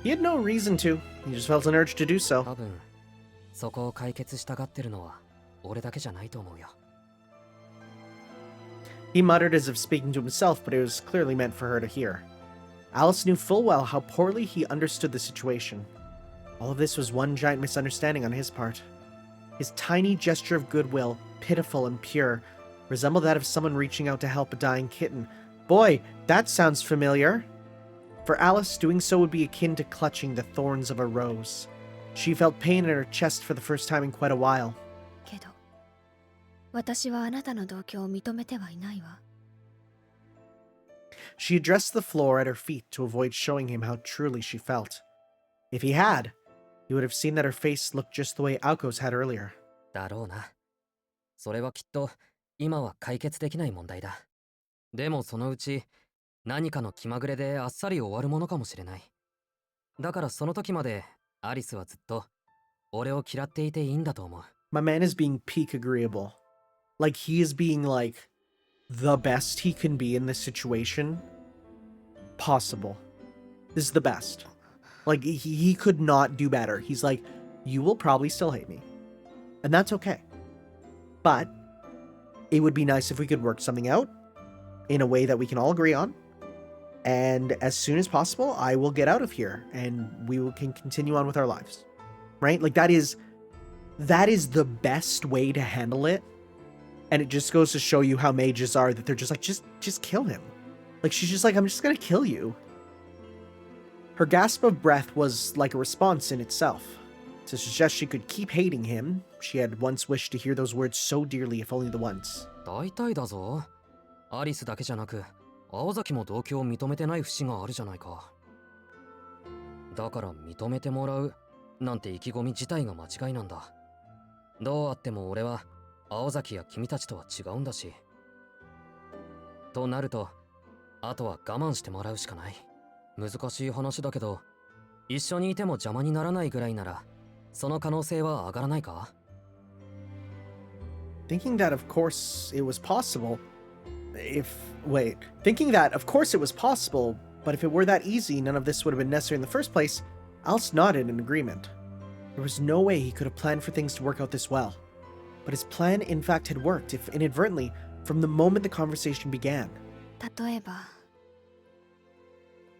He had no reason to. He just felt an urge to do so. 多分、そこを解決したがってるのは俺だけじゃないと思うよ。He muttered as if speaking to himself, but it was clearly meant for her to hear. Alice knew full well how poorly he understood the situation. All of this was one giant misunderstanding on his part. His tiny gesture of goodwill, pitiful and pure, resembled that of someone reaching out to help a dying kitten. Boy, that sounds familiar. For Alice, doing so would be akin to clutching the thorns of a rose. She felt pain in her chest for the first time in quite a while. けど、私はあなたの同居を認めてはいないわ。She addressed the floor at her feet to avoid showing him how truly she felt. If he had, he would have seen that her face looked just the way Aoko's had earlier. だろうな。それはきっと今は解決できない問題だ。でもそのうち何かの気まぐれであっさり終わるものかもしれない。だからその時までアリスはずっと俺を嫌っていていいんだと思う。My man is being peak agreeable. Like he is being like the best he can be in this situation possible. This is the best. Like he could not do better. He's like, you will probably still hate me. And that's okay. But it would be nice if we could work something out in a way that we can all agree on. And as soon as possible, I will get out of here and can continue on with our lives. Right? Like that is the best way to handle it. And it just goes to show you how mages are, that they're just like, just kill him. Like she's just like, I'm just gonna kill you. Her gasp of breath was like a response in itself. To suggest she could keep hating him, she had once wished to hear those words so dearly, if only the once. 大体だぞ。アリスだけじゃなく、青崎も同居を認めてない節があるじゃないか。だから認めてもらうなんて意気込み自体が間違いなんだ。どうあっても俺は青崎や君たちとは違うんだし。となると、あとは我慢してもらうしかない。難しい話だけど、一緒にいても邪魔にならないぐらいなら、その可能性は上がらないか？ Thinking that of course it was possible, thinking that of course it was possible, but if it were that easy, none of this would have been necessary in the first place, Alice nodded in agreement. There was no way he could have planned for things to work out this well. But his plan in fact had worked, if inadvertently, from the moment the conversation began. 例えば、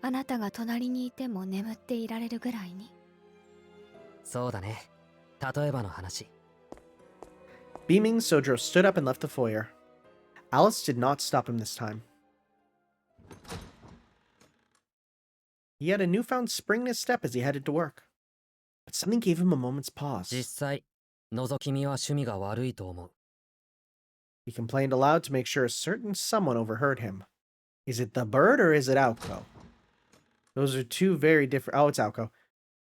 あなたが隣にいても眠っていられるぐらいに。そうだね。例えばの話。Beaming, Sojiro stood up and left the foyer. Alice did not stop him this time. He had a newfound spring in his step as he headed to work. But something gave him a moment's pause. 実際、覗き見は趣味が悪いと思う。He complained aloud to make sure a certain someone overheard him. Is it the bird or is it Aoko? Those are two very different... Oh, it's Aoko.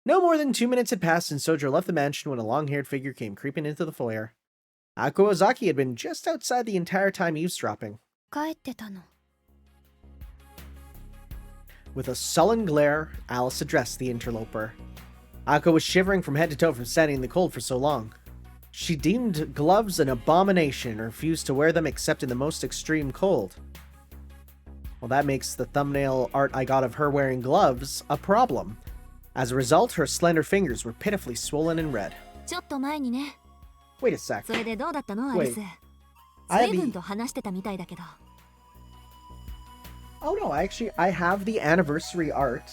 No more than 2 minutes had passed since Sojiro left the mansion when a long-haired figure came creeping into the foyer. Aoko Ozaki had been just outside the entire time eavesdropping. 帰ってたの。With a sullen glare, Alice addressed the interloper. Ako was shivering from head to toe from standing in the cold for so long. She deemed gloves an abomination and refused to wear them except in the most extreme cold. Well, that makes the thumbnail art I got of her wearing gloves a problem. As a result, her slender fingers were pitifully swollen and red. ちょっと前にね。 Wait a sec. それでどうだったのアリス？ I 随分と話してたみたいだけど。 Oh no, I have the anniversary art.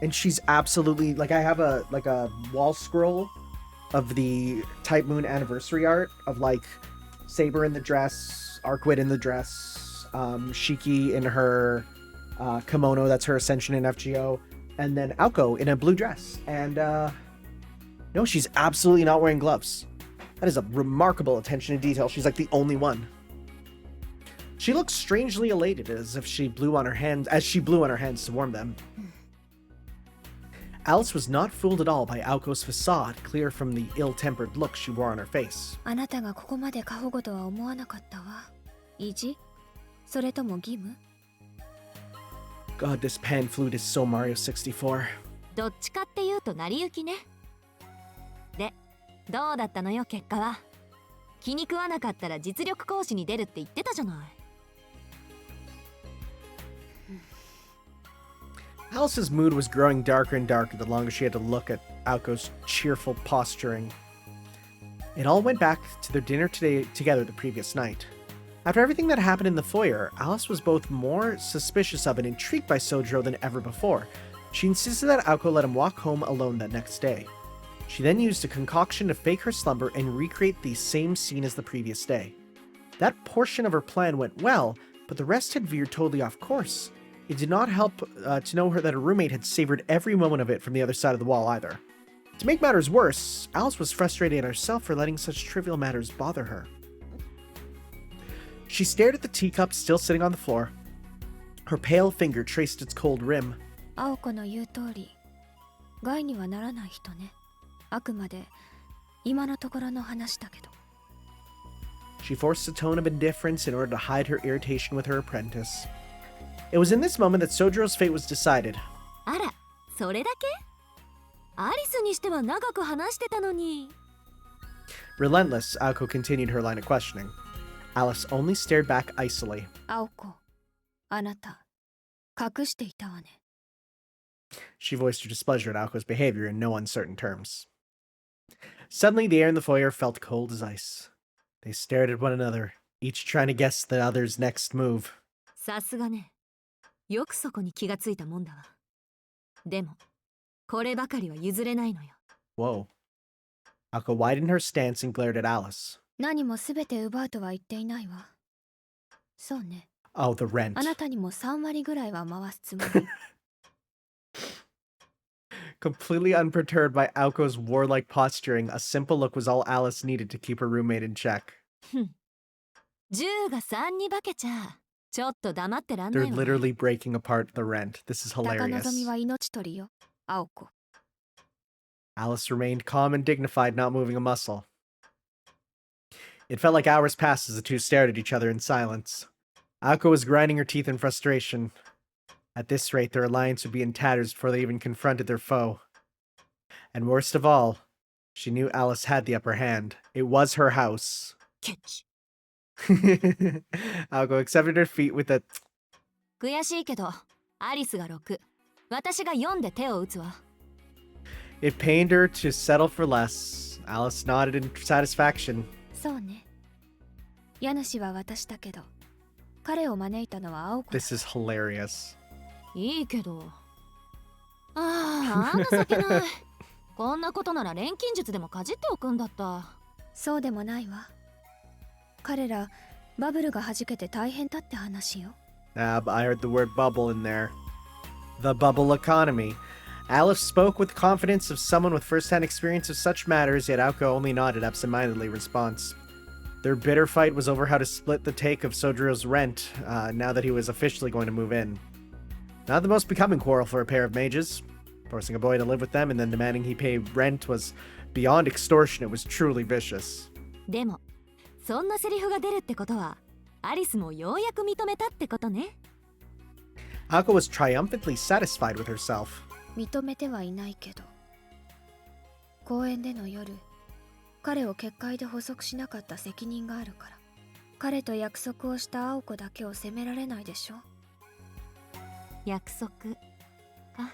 And she's absolutely like I have a wall scroll of the Type Moon anniversary art of like Saber in the dress, Arkwit in the dress, Shiki in her kimono, that's her ascension in FGO, and then Aoko in a blue dress. And no, she's absolutely not wearing gloves. That is a remarkable attention to detail. She's like the only one. She looks strangely elated, as if she blew on her hands to warm them. Alice was not fooled at all by Aoko's facade, clear from the ill-tempered look she wore on her face. あなたがここまで過保護とは思わなかったわ。意地？それとも義務？ God, this pan flute is so Mario 64. どっちかっていうと成り行きね。で、どうだったのよ結果は。気に食わなかったら実力行使に出るって言ってたじゃない。Alice's mood was growing darker and darker the longer she had to look at Aoko's cheerful posturing. It all went back to their dinner together the previous night. After everything that happened in the foyer, Alice was both more suspicious of and intrigued by Sojiro than ever before. She insisted that Aoko let him walk home alone that next day. She then used a concoction to fake her slumber and recreate the same scene as the previous day. That portion of her plan went well, but the rest had veered totally off course. It did not help to know that her roommate had savored every moment of it from the other side of the wall either. To make matters worse, Alice was frustrated at herself for letting such trivial matters bother her. She stared at the teacup still sitting on the floor. Her pale finger traced its cold rim. 青子の言う通り、害にはならない人ね。あくまで今のところの話だけど。 She forced a tone of indifference in order to hide her irritation with her apprentice. It was in this moment that Sojiro's fate was decided. あら、それだけ？アリスにしては長く話してたのに。 Relentless, Aoko continued her line of questioning. Alice only stared back icily. 青子、あなた、隠していたわね。 She voiced her displeasure at Aoko's behavior in no uncertain terms. Suddenly, the air in the foyer felt cold as ice. They stared at one another, each trying to guess the other's next move. さすがね。よくそこに気がついたもんだわ。でも、こればかりは譲れないのよ。Whoa. Aoko widened her stance and glared at Alice. 何もすべて奪うとは言っていないわ。そうね。 Oh, the rent. あなたにも3割ぐらいは回すつもり。Completely unperturbed by Aoko's warlike posturing, a simple look was all Alice needed to keep her roommate in check. 10が3に化けちゃ、ちょっと黙ってらんない They're わ。 literally breaking apart the rent. This is 高望み hilarious. は命取りよ、青子。 Alice remained calm and dignified, not moving a muscle. It felt like hours passed as the two stared at each other in silence. Aoko was grinding her teeth in frustration. At this rate, their alliance would be in tatters before they even confronted their foe. And worst of all, she knew Alice had the upper hand. It was her house. ケチ。 Aoko accepted her feet with a... 悔しいけど、アリスが6。私が4で手を打つわ。It pained her to settle for less. Alice nodded in satisfaction. そうね。家主は私だけど、彼を招いたのは青子だ。 This is hilarious. いいけど。ああ、情けない。こんなことなら錬金術でもかじっておくんだった。そうでもないわ。彼ら、バブルが弾けて大変だって話よ。I heard the word bubble in there. The bubble economy. Alice spoke with confidence of someone with first-hand experience of such matters, yet Aoko only nodded absent-mindedly in response. Their bitter fight was over how to split the take of Sojiro's rent, now that he was officially going to move in. Not the most becoming quarrel for a pair of mages. Forcing a boy to live with them and then demanding he pay rent was beyond extortion. It was truly vicious. でも、そんなセリフが出るってことは、アリスもようやく認めたってことね。Aoko was triumphantly satisfied with herself. 認めてはいないけど、公園での夜、彼を結界で捕捉しなかった責任があるから、彼と約束をした青子だけを責められないでしょ。約束か。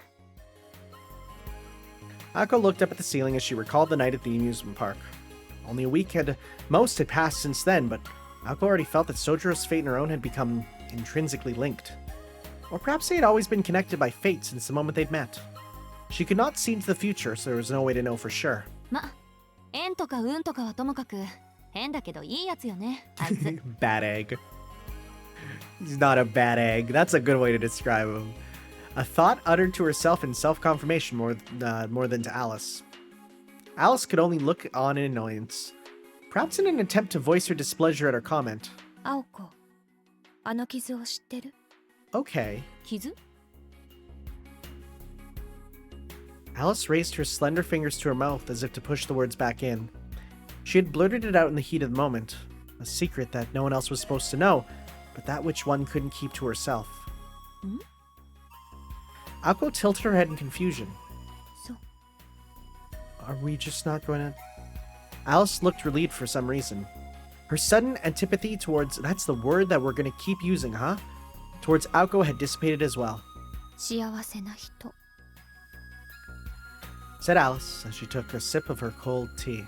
Ako looked up at the ceiling as she recalled the night at the amusement park. Only a week had passed since then, but Ako already felt that Sojiro's fate and her own had become intrinsically linked. Or perhaps they had always been connected by fate since the moment they'd met. She could not see into the future, so there was no way to know for sure. ま、縁とか運とかはともかく変だけどいいやつよね、あいつ。Bad egg. He's not a bad egg. That's a good way to describe him. A thought uttered to herself in self-confirmation more than to Alice. Alice could only look on in annoyance, perhaps in an attempt to voice her displeasure at her comment. 青子、あの傷を知ってる？ Okay. 傷？ Alice raised her slender fingers to her mouth as if to push the words back in. She had blurted it out in the heat of the moment, a secret that no one else was supposed to know, but that which one couldn't keep to herself. Hmm? Ako tilted her head in confusion. So. Are we just not going to... Alice looked relieved for some reason. Her sudden antipathy towards... That's the word that we're going to keep using, huh? Towards Ako had dissipated as well. 幸せな人。 Said Alice as she took a sip of her cold tea.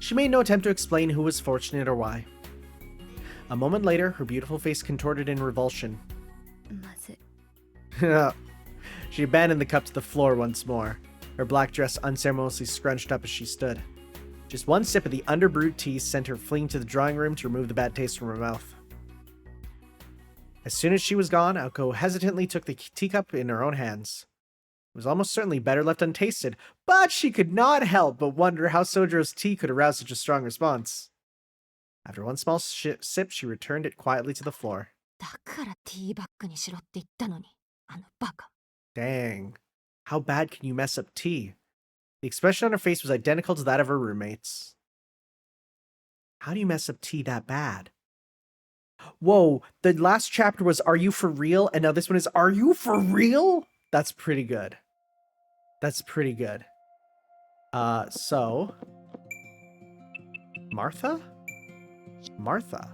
She made no attempt to explain who was fortunate or why. A moment later, her beautiful face contorted in revulsion. まずい。 She abandoned the cup to the floor once more, her black dress unceremoniously scrunched up as she stood. Just one sip of the underbrewed tea sent her fleeing to the drawing room to remove the bad taste from her mouth. As soon as she was gone, Aoko hesitantly took the teacup in her own hands. It was almost certainly better left untasted, but she could not help but wonder how Sojiro's tea could arouse such a strong response. After one small sip, she returned it quietly to the floor. だからティーバッグにしろって言ったのに、あのバカ。 Dang. How bad can you mess up tea? The expression on her face was identical to that of her roommates. How do you mess up tea that bad? Whoa, the last chapter was Are You For Real? And now this one is Are You For Real? That's pretty good. That's pretty good. So... Martha? Martha.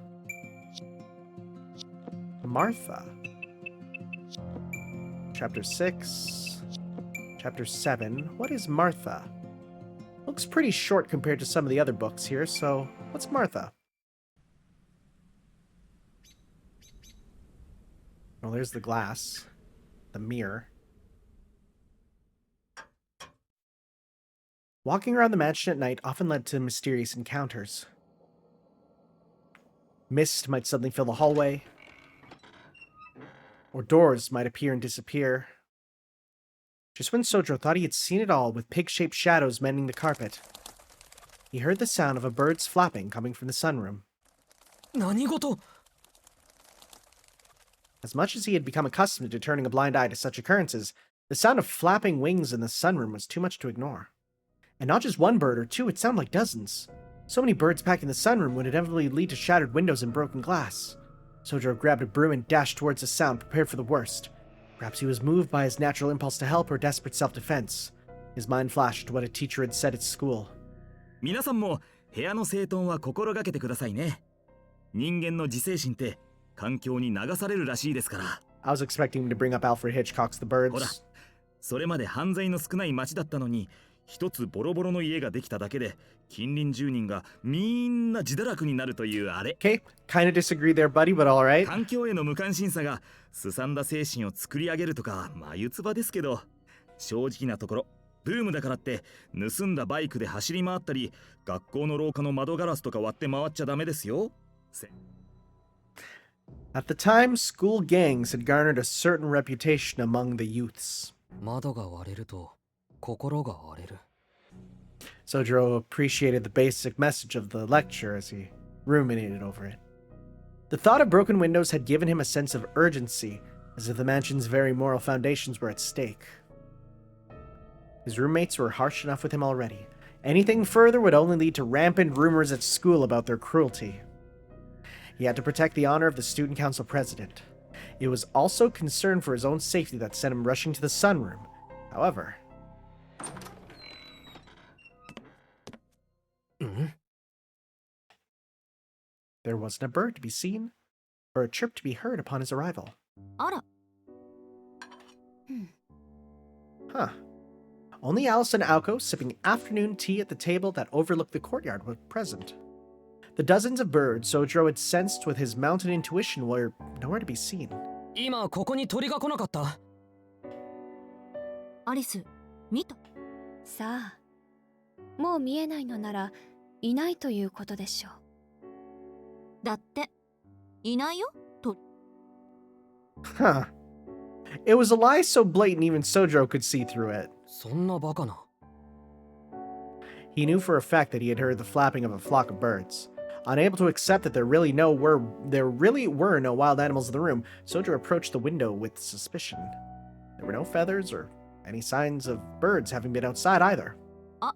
Martha. Chapter 6. Chapter 7. What is Martha? Looks pretty short compared to some of the other books here, so what's Martha? Well, there's the glass. The mirror. Walking around the mansion at night often led to mysterious encounters. Mist might suddenly fill the hallway, or doors might appear and disappear. Just when Sojiro thought he had seen it all with pig-shaped shadows mending the carpet, he heard the sound of a bird's flapping coming from the sunroom. 何事? As much as he had become accustomed to turning a blind eye to such occurrences, the sound of flapping wings in the sunroom was too much to ignore. And not just one bird or two, it sounded like dozens. So many birds packed in the sunroom would inevitably lead to shattered windows and broken glass. Sojiro grabbed a broom and dashed towards the sound, prepared for the worst. Perhaps he was moved by his natural impulse to help or desperate self-defense. His mind flashed what a teacher had said at school. 皆さんも部屋の整頓は心がけてくださいね。人間の自制心って環境に流されるらしいですから。 I was expecting him to bring up Alfred Hitchcock's The Birds. ほら、それまで犯罪の少ない町だったのに、一つボロボロの家ができただけで、近隣住人がみんな自堕落になるというあれ。Okay, kinda disagree there, buddy, but alright. 環境への無関心さがすさんだ精神を作り上げるとか眉唾ですけど、正直なところブームだからって盗んだバイクで走り回ったり、学校の廊下の窓ガラスとか割って回っちゃダメですよ。At the time, school gangs had garnered a certain reputation among the youths. 窓が割れると心が荒れる。 Sojiro appreciated the basic message of the lecture as he ruminated over it. The thought of broken windows had given him a sense of urgency, as if the mansion's very moral foundations were at stake. His roommates were harsh enough with him already. Anything further would only lead to rampant rumors at school about their cruelty. He had to protect the honor of the student council president. It was also concern for his own safety that sent him rushing to the sunroom, However... There wasn't a bird to be seen, or a chirp to be heard upon his arrival. あら、 Huh. Only Alice and Aoko, sipping afternoon tea at the table that overlooked the courtyard, were present. The dozens of birds Sojiro had sensed with his mountain intuition were nowhere to be seen. 今ここに鳥が来なかった？アリス、見た？さあ、もう見えないのならいないということでしょう。だって、いないよ、鳥。Huh. It was a lie so blatant even Sojiro could see through it. そんなバカな。He knew for a fact that he had heard the flapping of a flock of birds. Unable to accept that there really were no wild animals in the room, Sojiro approached the window with suspicion. There were no feathers or any signs of birds having been outside either. あ、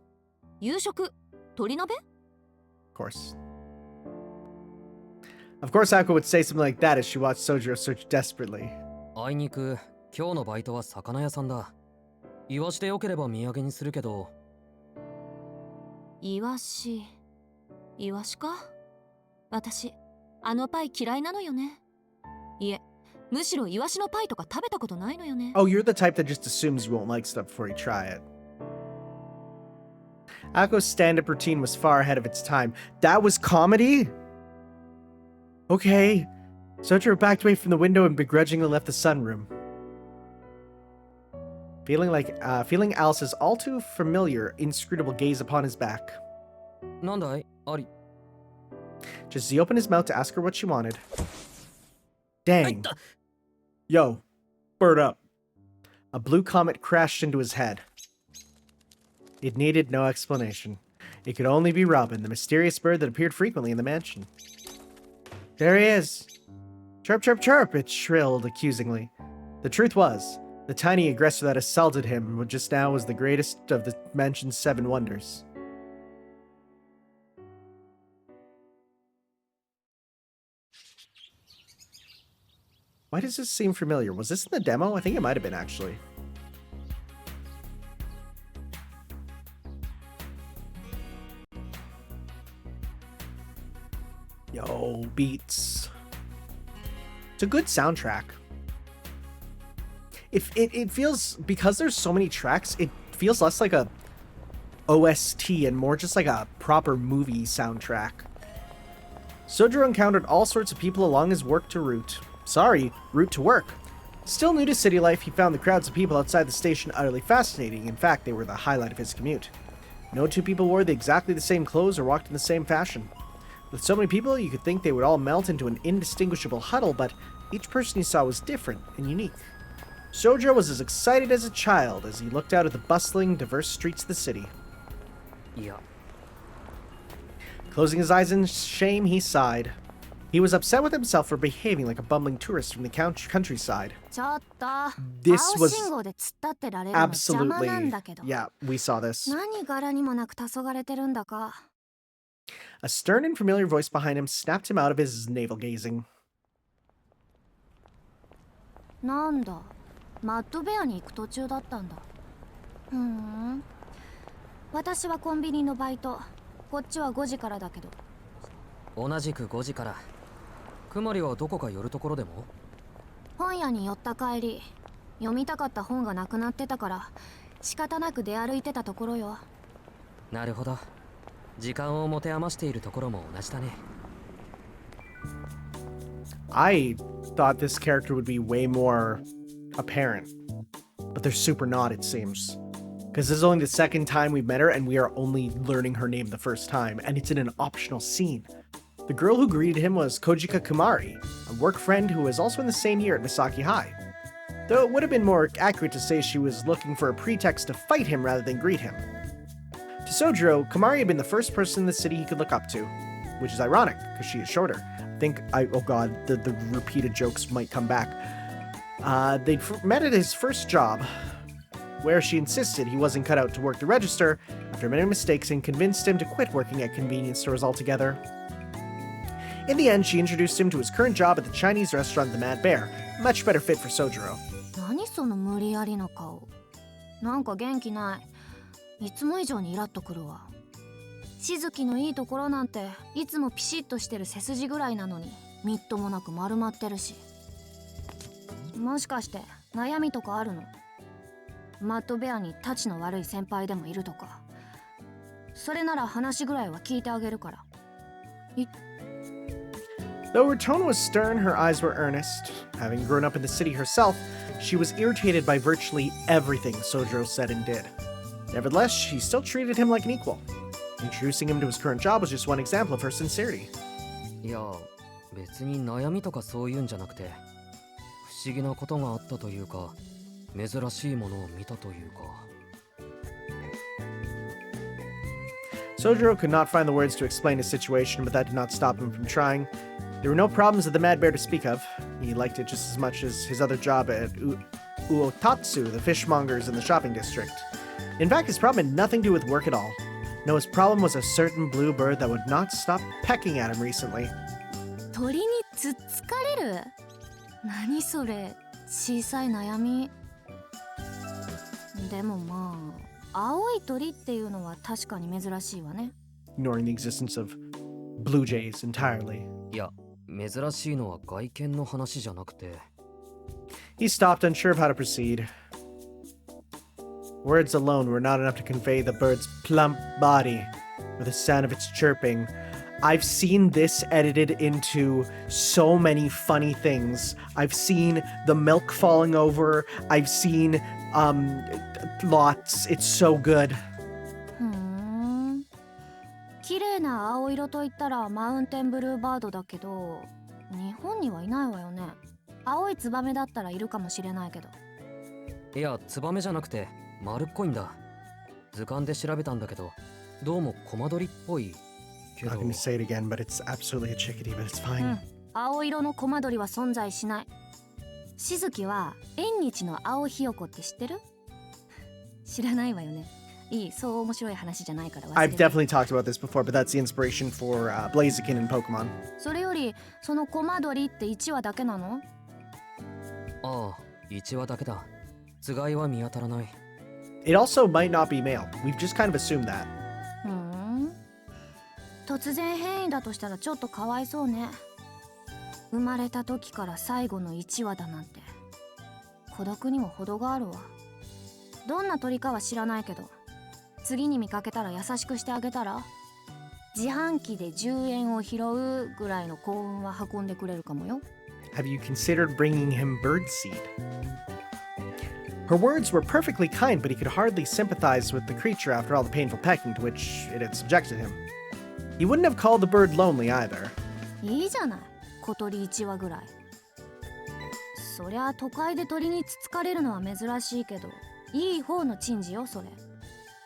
夕食、鳥鍋？ Of course. Of course, Aoko would say something like that as she watched Sojiro search desperately. あいにく今日のバイトは魚屋さんだ。イワシでよければ土産にするけど。イワシか？私、あのパイ嫌いなのよね。いえ、むしろイワシのパイとか食べたことないのよね。Oh, you're the type that just assumes you won't like stuff before you try it. Ako's stand-up routine was far ahead of its time. That was comedy? Okay. Sojiro backed away from the window and begrudgingly left the sunroom. Feeling Alice's all too familiar, inscrutable gaze upon his back. なんだい、アリ。 Just as he opened his mouth to ask her what she wanted. Dang. Yo, bird up. A blue comet crashed into his head. It needed no explanation. It could only be Robin, the mysterious bird that appeared frequently in the mansion. There he is. Chirp, chirp, chirp, it shrilled accusingly. The truth was, the tiny aggressor that assaulted him just now was the greatest of the mansion's 7 wonders. Why does this seem familiar? Was this in the demo? I think it might have been, actually. Yo, beats. It's a good soundtrack. It feels, because there's so many tracks, it feels less like a OST and more just like a proper movie soundtrack. Sojiro encountered all sorts of people along his route to work. Still new to city life, he found the crowds of people outside the station utterly fascinating. In fact, they were the highlight of his commute. No two people wore exactly the same clothes or walked in the same fashion. With so many people, you could think they would all melt into an indistinguishable huddle, but each person he saw was different and unique. Sojiro was as excited as a child as he looked out at the bustling, diverse streets of the city. いや、 Closing his eyes in shame, he sighed. He was upset with himself for behaving like a bumbling tourist from the countryside. ちょっと、 This 青 was 信号で突っ立ってられるの邪魔なんだけど。 Yeah, we saw this. 何柄にもなく黄昏てるんだか。 A stern and familiar voice behind him snapped him out of his navel-gazing. なんだ、マッドベアに行く途中だったんだ。私はコンビニのバイト。こっちは5時からだけど。同じく5時から。くまりはどこか寄るところでも？本屋に寄った帰り、読みたかった本がなくなってたから仕方なく出歩いてたところよ。なるほど。時間を持て余しているところも同じだね。I thought this character would be way more apparent, but they're super not, it seems. Because this is only the second time we've met her, and we are only learning her name the first time, and it's in an optional scene. The girl who greeted him was Kojika Kumari, a work friend who was also in the same year at Misaki High. Though it would have been more accurate to say she was looking for a pretext to fight him rather than greet him. To Sojiro, Kumari had been the first person in the city he could look up to, which is ironic, because she is shorter. Oh god, the repeated jokes might come back. They'd met at his first job, where she insisted he wasn't cut out to work the register after many mistakes and convinced him to quit working at convenience stores altogether. In the end, she introduced him to his current job at the Chinese restaurant The Mad Bear, a much better fit for Sojiro. 何その無理やりな顔。なんか元気ない。いつも以上にイラッとくるわ。しずきのいいところなんていつもピシッとしてる背筋ぐらいなのにみっともなく丸まってるし。もしかして悩みとかあるの？マッドベアにタチの悪い先輩でもいるとか。それなら話ぐらいは聞いてあげるから。Though her tone was stern, her eyes were earnest. Having grown up in the city herself, she was irritated by virtually everything Sojiro said and did. Nevertheless, she still treated him like an equal. Introducing him to his current job was just one example of her sincerity. いや、別に悩みとかそういうんじゃなくて、不思議なことがあったというか、珍しいものを見たというか。Sojiro could not find the words to explain his situation, but that did not stop him from trying. There were no problems with the Mad Bear to speak of. He liked it just as much as his other job at Uotatsu, the fishmongers in the shopping district. In fact, his problem had nothing to do with work at all. No, his problem was a certain blue bird that would not stop pecking at him recently. 鳥につっつかれる？何それ、小さい悩み。でもまあ、青い鳥っていうのは確かに珍しいわね。Ignoring the existence of blue jays entirely. いや、珍しいのは外見の話じゃなくて。He stopped, unsure of how to proceed. Words alone were not enough to convey the bird's plump body or the sound of its chirping. I've seen this edited into so many funny things. I've seen the milk falling over. I've seen lots. It's so good. 綺麗な青色と言ったらマウンテンブルーバードだけど、日本にはいないわよね。青いツバメだったらいるかもしれないけど。いや、ツバメじゃなくて丸っこいんだ。図鑑で調べたんだけど、どうもコマドリっぽいけど。I'm not going to say it again, but it's absolutely a chickadee, but it's fine. 青色のコマドリは存在しない。しずきは縁日の青ひよこって知ってる？知らないわよね。いい、そう面白い話じゃないから忘れて。 I've definitely talked about this before, but that's the inspiration for Blaziken in Pokemon. それよりそのコマドリって1話だけなの？ああ、1話だけだ。つがいは見当たらない。It also might not be male. We've just kind of assumed that. 突然変異だとしたらちょっとかわいそうね。生まれた時から最後の1話だなんて孤独にも程があるわ。どんな鳥かは知らないけど、次に見かけたら優しくしてあげたら。自販機で10円を拾うぐらいの幸運は運んでくれるかもよ。Have you considered bringing him birdseed? Her words were perfectly kind, but he could hardly sympathize with the creature after all the painful pecking to which it had subjected him. He wouldn't have called the bird lonely either. いいじゃない、小鳥1羽ぐらい。そりゃ都会で鳥につつかれるのは珍しいけど、いい方の珍事よそれ。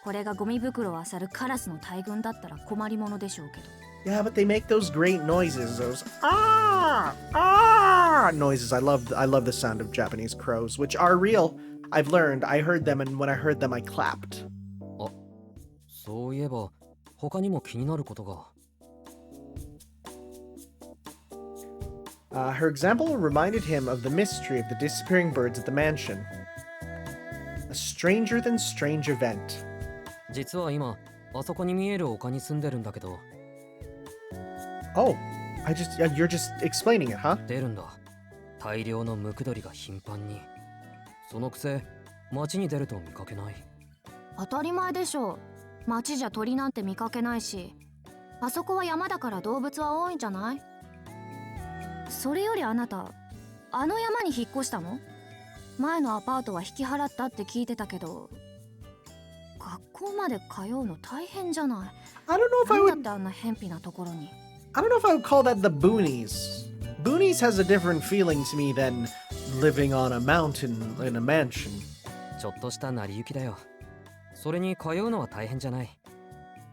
これがゴミ袋を漁るカラスの大群だったら困りものでしょうけど。Yeah, but they make those great noises, those noises. I love the sound of Japanese crows, which are real. I've learned. I heard them, and when I heard them, I clapped. あ、そういえば他にも気になることが。Her example reminded him of the mystery of the disappearing birds at the mansion. A stranger than strange event. 実は今あそこに見える丘に住んでるんだけど。Oh, you're just explaining it, huh? 出るんだ。大量のムクドリが頻繁に。そのくせ街に出ると見かけない。当たり前でしょう。街じゃ鳥なんて見かけないし、あそこは山だから動物は多いんじゃない？それよりあなた、あの山に引っ越したの？前のアパートは引き払ったって聞いてたけど、学校まで通うの大変じゃない？ I don't know if I なんだ would. ってあんな偏僻なところに。I don't know if I would call that the boonies. Boonies has a different feeling to me than living on a mountain in a mansion. ちょっとした成り行きだよ。それに通うのは大変じゃない。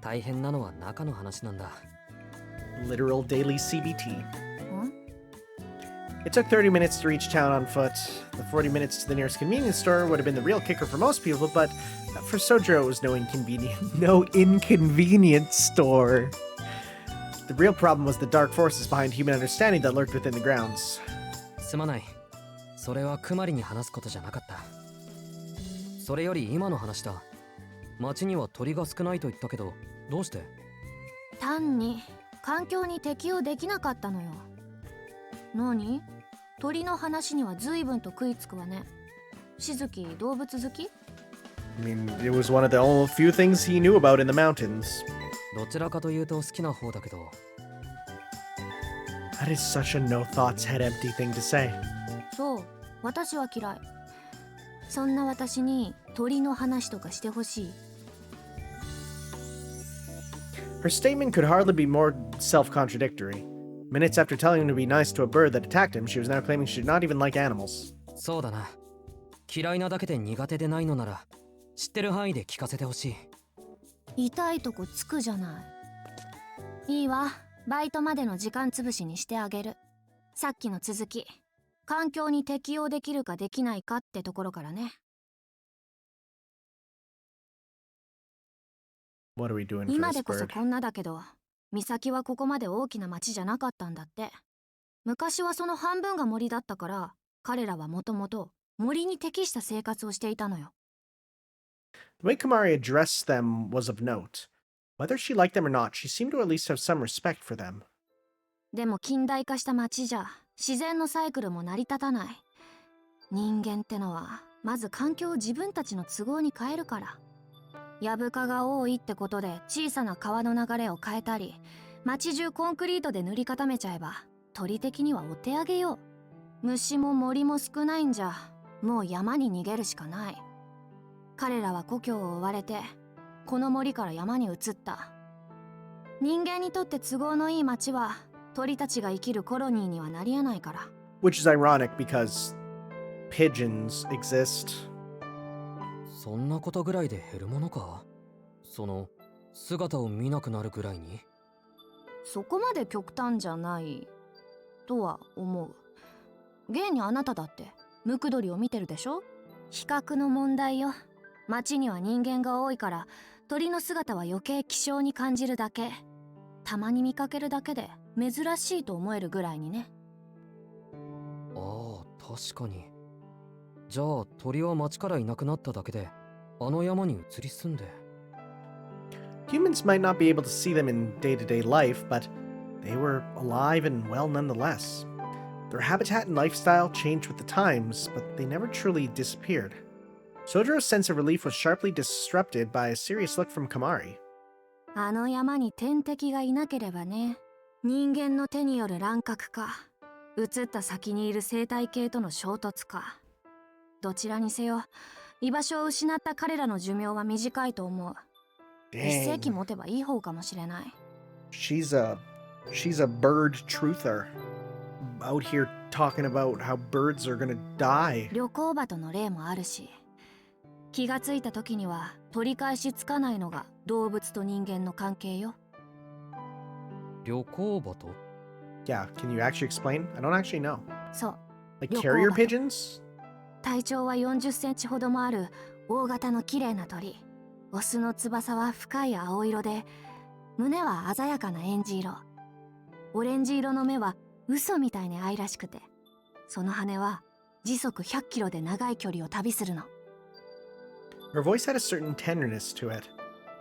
大変なのは中の話なんだ。Literal daily CBT. ん？ It took 30 minutes to reach town on foot. The 40 minutes to the nearest convenience store would have been the real kicker for most people, but for Sojiro it was no inconvenient store. The real problem was the dark forces behind human understanding that lurked within the grounds. すまない。それはクマリに話すことじゃなかった。それより今の話だ。町には鳥が少ないと言ったけど、どうして？単に環境に適応できなかったのよ。何？鳥の話には随分と食いつくわね。しずき、動物好き？ I mean, it was one of the only few things he knew about in the mountains. どちらかというと好きな方だけど。That is such a no thoughts head empty thing to say. そう、私は嫌い。そんな私に鳥の話とかしてほしい。Her statement could hardly be more self-contradictory. Minutes after telling him to be nice to a bird that attacked him, she was now claiming she did not even like animals. そうだな。嫌いなだけで苦手でないのなら、知ってる範囲で聞かせてほしい。痛いとこつくじゃない。いいわ、バイトまでの時間つぶしにしてあげる。さっきの続き、環境に適応できるかできないかってところからね。What are we doing for 今 this でこそ bird? こんなだけど、岬はここまで大きな町じゃなかったんだって。昔はその半分が森だったから、彼らはもともと森に適した生活をしていたのよ。The way Kamari addressed them was of note. Whether she liked them or not, she seemed to at least have some respect for them. でも近代化した町じゃ自然のサイクルも成り立たない。人間ってのはまず環境を自分たちの都合に変えるから。やぶかが多いってことで小さな川の流れを変えたり、町中コンクリートで塗り固めちゃえば鳥的にはお手上げよ。虫も森も少ないんじゃ、もう山に逃げるしかない。彼らは故郷を追われてこの森から山に移った。人間にとって都合のいい町は鳥たちが生きるコロニーにはなり得ないから。 Which is ironic because pigeons exist. そんなことぐらいで減るものか？その姿を見なくなるぐらいに？そこまで極端じゃないとは思う。現にあなただってムクドリを見てるでしょ。比較の問題よ。町には人間が多いから鳥の姿は余計希少に感じるだけ。たまに見かけるだけで珍しいと思えるぐらいにね。ああ、確かに。じゃあ鳥は町からいなくなっただけであの山に移り住んで。 Humans might not be able to see them in day-to-day life, but they were alive and well nonetheless. Their habitat and lifestyle changed with the times, but they never truly disappeared. Sojiro's sense of relief was sharply disrupted by a serious look from Kamari. あの山に天敵がいなければね。人間の手による乱獲か、移った先にいる生態系との衝突か。どちらにせよ、居場所を失った彼らの寿命は短いと思う。一世紀 Dang, 持てばいい方かもしれない。she's a bird truther. Out here talking about how birds are gonna die. 旅行鳩の例もあるし、気がついた時には取り返しつかないのが動物と人間の関係よ。旅行鳩？ Yeah, can you actually explain? I don't actually know. そう、 Like 旅行 carrier 鳩。 pigeons? 体長は40センチほどもある大型の綺麗な鳥。オスの翼は深い青色で、胸は鮮やかなエンジ色。オレンジ色の目は嘘みたいに愛らしくて、その羽は時速100キロで長い距離を旅するの。 Her voice had a certain tenderness to it.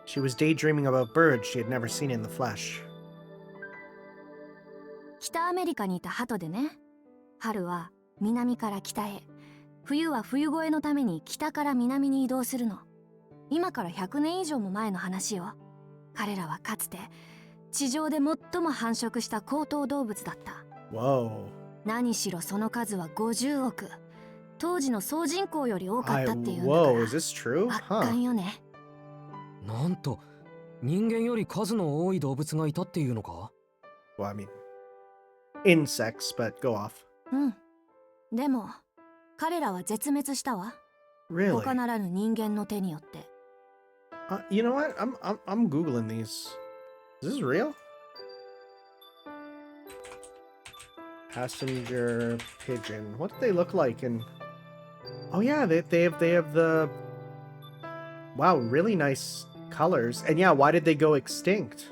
She was daydreaming about birds she had never seen in the flesh. 北アメリカにいた鳩でね。春は南から北へ、冬は冬越えのために北から南に移動するの。今から100年以上も前の話よ。彼らはかつて地上で最も繁殖した高等動物だった。 Whoa. 何しろその数は50億。当時の総人口より多かったっていうんだか Whoa, is ら。 this true? 圧 Huh. 巻よね。なんと人間より数の多い動物がいたっていうのか？ Well, I mean, insects, but go off. うん。でも彼らは絶滅したわ。 Really? 他ならぬ人間の手によって。 You know what? I'm googling these. Is this real? Passenger pigeon. What do they look like? And oh yeah, they have the wow, really nice colors. And yeah, why did they go extinct?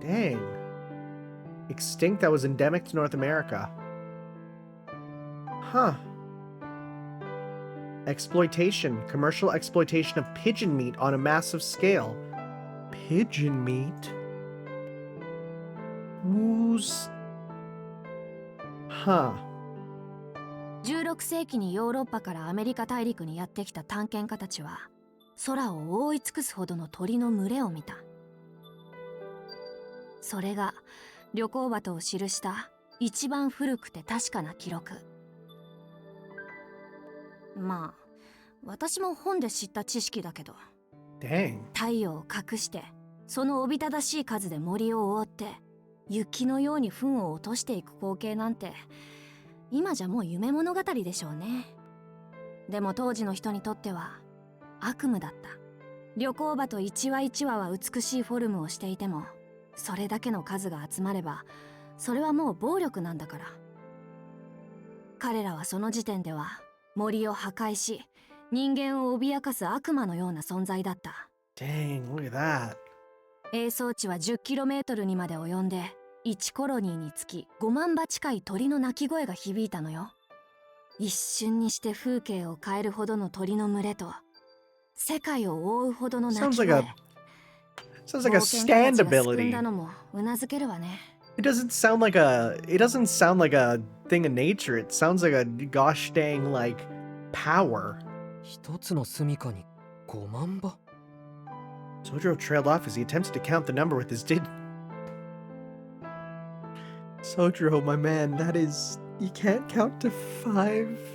Dang. Extinct that was endemic to North America. Huh. Exploitation. Commercial exploitation of pigeon meat on a massive scale. Pigeon meat? Who's... Huh. 16世紀にヨーロッパからアメリカ大陸にやってきた探検家たちは空を覆い尽くすほどの鳥の群れを見た。それが旅行鳩を記した一番古くて確かな記録。まあ私も本で知った知識だけど、 Dang. 太陽を隠してそのおびただしい数で森を覆って雪のように糞を落としていく光景なんて今じゃもう夢物語でしょうね。でも当時の人にとっては悪夢だった。旅行鳩一羽一羽は美しいフォルムをしていても、それだけの数が集まればそれはもう暴力なんだから。彼らはその時点では森を破壊し人間を脅かす悪魔のような存在だった。 Dang, look at that. 営巣地は 10km にまで及んで1コロニーにつき5万羽近い鳥の鳴き声が響いたのよ。一瞬にして風景を変えるほどの鳥の群れと世界を覆うほどの鳴き Sounds 声。 like a 冒険家た stand ちが救ん ability. だのもうなずけるわね。 It doesn't sound like a thing of nature. It sounds like a gosh dang like power. 一つの住処に5万羽 Sojiro trailed off as he attempted to count the number with his Sojiro, my man, that is... You can't count to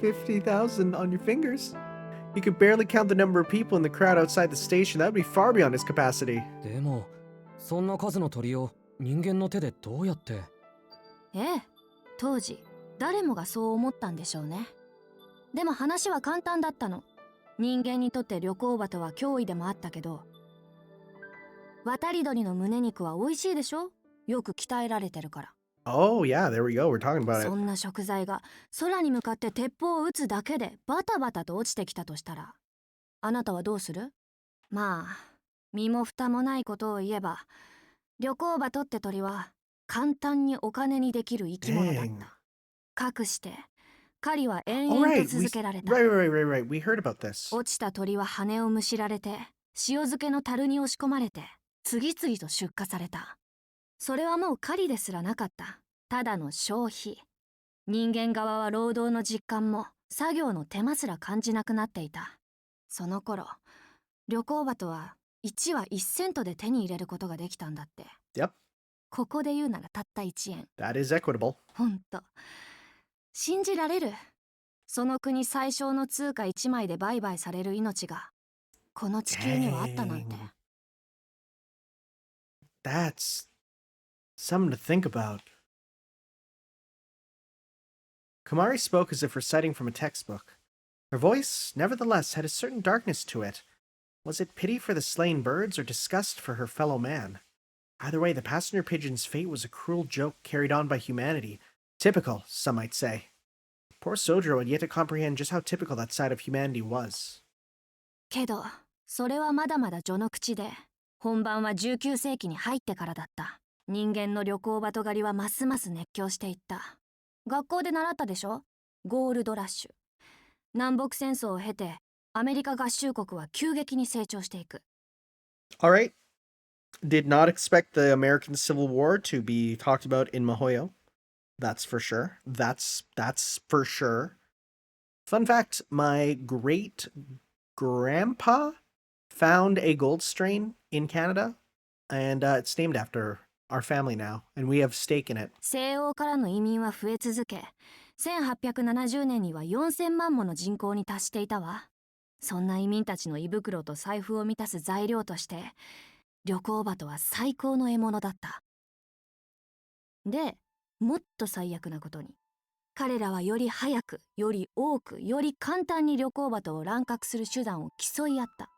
50,000 on your fingers. You could barely count the number of people in the crowd outside the station. That would be far beyond his capacity. でもそんな数の鳥を人間の手でどうやって。ええ、当時誰もがそう思ったんでしょうね。でも話は簡単だったの。人間にとって旅行鳩は脅威でもあったけど、渡り鳥の胸肉は美味しいでしょ。よく鍛えられてるから。 Oh, yeah, there we go. We're talking about そ it. んな食材が空に向かって鉄砲を撃つだけでバタバタと落ちてきたとしたら、あなたはどうする？まあ身も蓋もないことを言えば、旅行鳩って鳥は簡単にお金にできる生き物だっ Dang. た。かくして狩りは延 All 々と right, 続けられた。 right. We heard about this. 落ちた鳥は羽をむしられて塩漬けの樽に押し込まれて次々と出荷された。それはもう狩りですらなかった。ただの消費。人間側は労働の実感も作業の手間すら感じなくなっていた。その頃旅行鳩は1羽1セントで手に入れることができたんだって。 Yep, ここで言うならたった1円。 that is equitable. ほんと信じられる？その国最小の通貨1枚で売買される命がこの地球にはあったなんて。 That's something to think about. Kamari spoke as if reciting from a textbook. Her voice, nevertheless, had a certain darkness to it. Was it pity for the slain birds or disgust for her fellow man? Either way, the passenger pigeon's fate was a cruel joke carried on by humanity. Typical, some might say. Poor Sojiro had yet to comprehend just how typical that side of humanity was. けどそれはまだまだ序の口で、本番は19世紀に入ってからだった。人間の旅行鳩狩りはますます熱狂していった。学校で習ったでしょ？ゴールドラッシュ。南北戦争を経てアメリカ合衆国は急激に成長していく。 Alright. Did not expect the American Civil War to be talked about in Mahoyo. That's for sure. That's for sure. Fun fact, my great grandpa found a gold strain in Canada, and it's named after our family now, and we have stake in it. 西欧からの移民は増え続け、1870年には4000万もの人口に達していたわ。そんな移民たちの胃袋と財布を満たす材料として旅行鳩は最高の獲物だった。で、もっと最悪なことに、彼らはより早く、より多く、より簡単に旅行鳩を乱獲する手段を競い合った。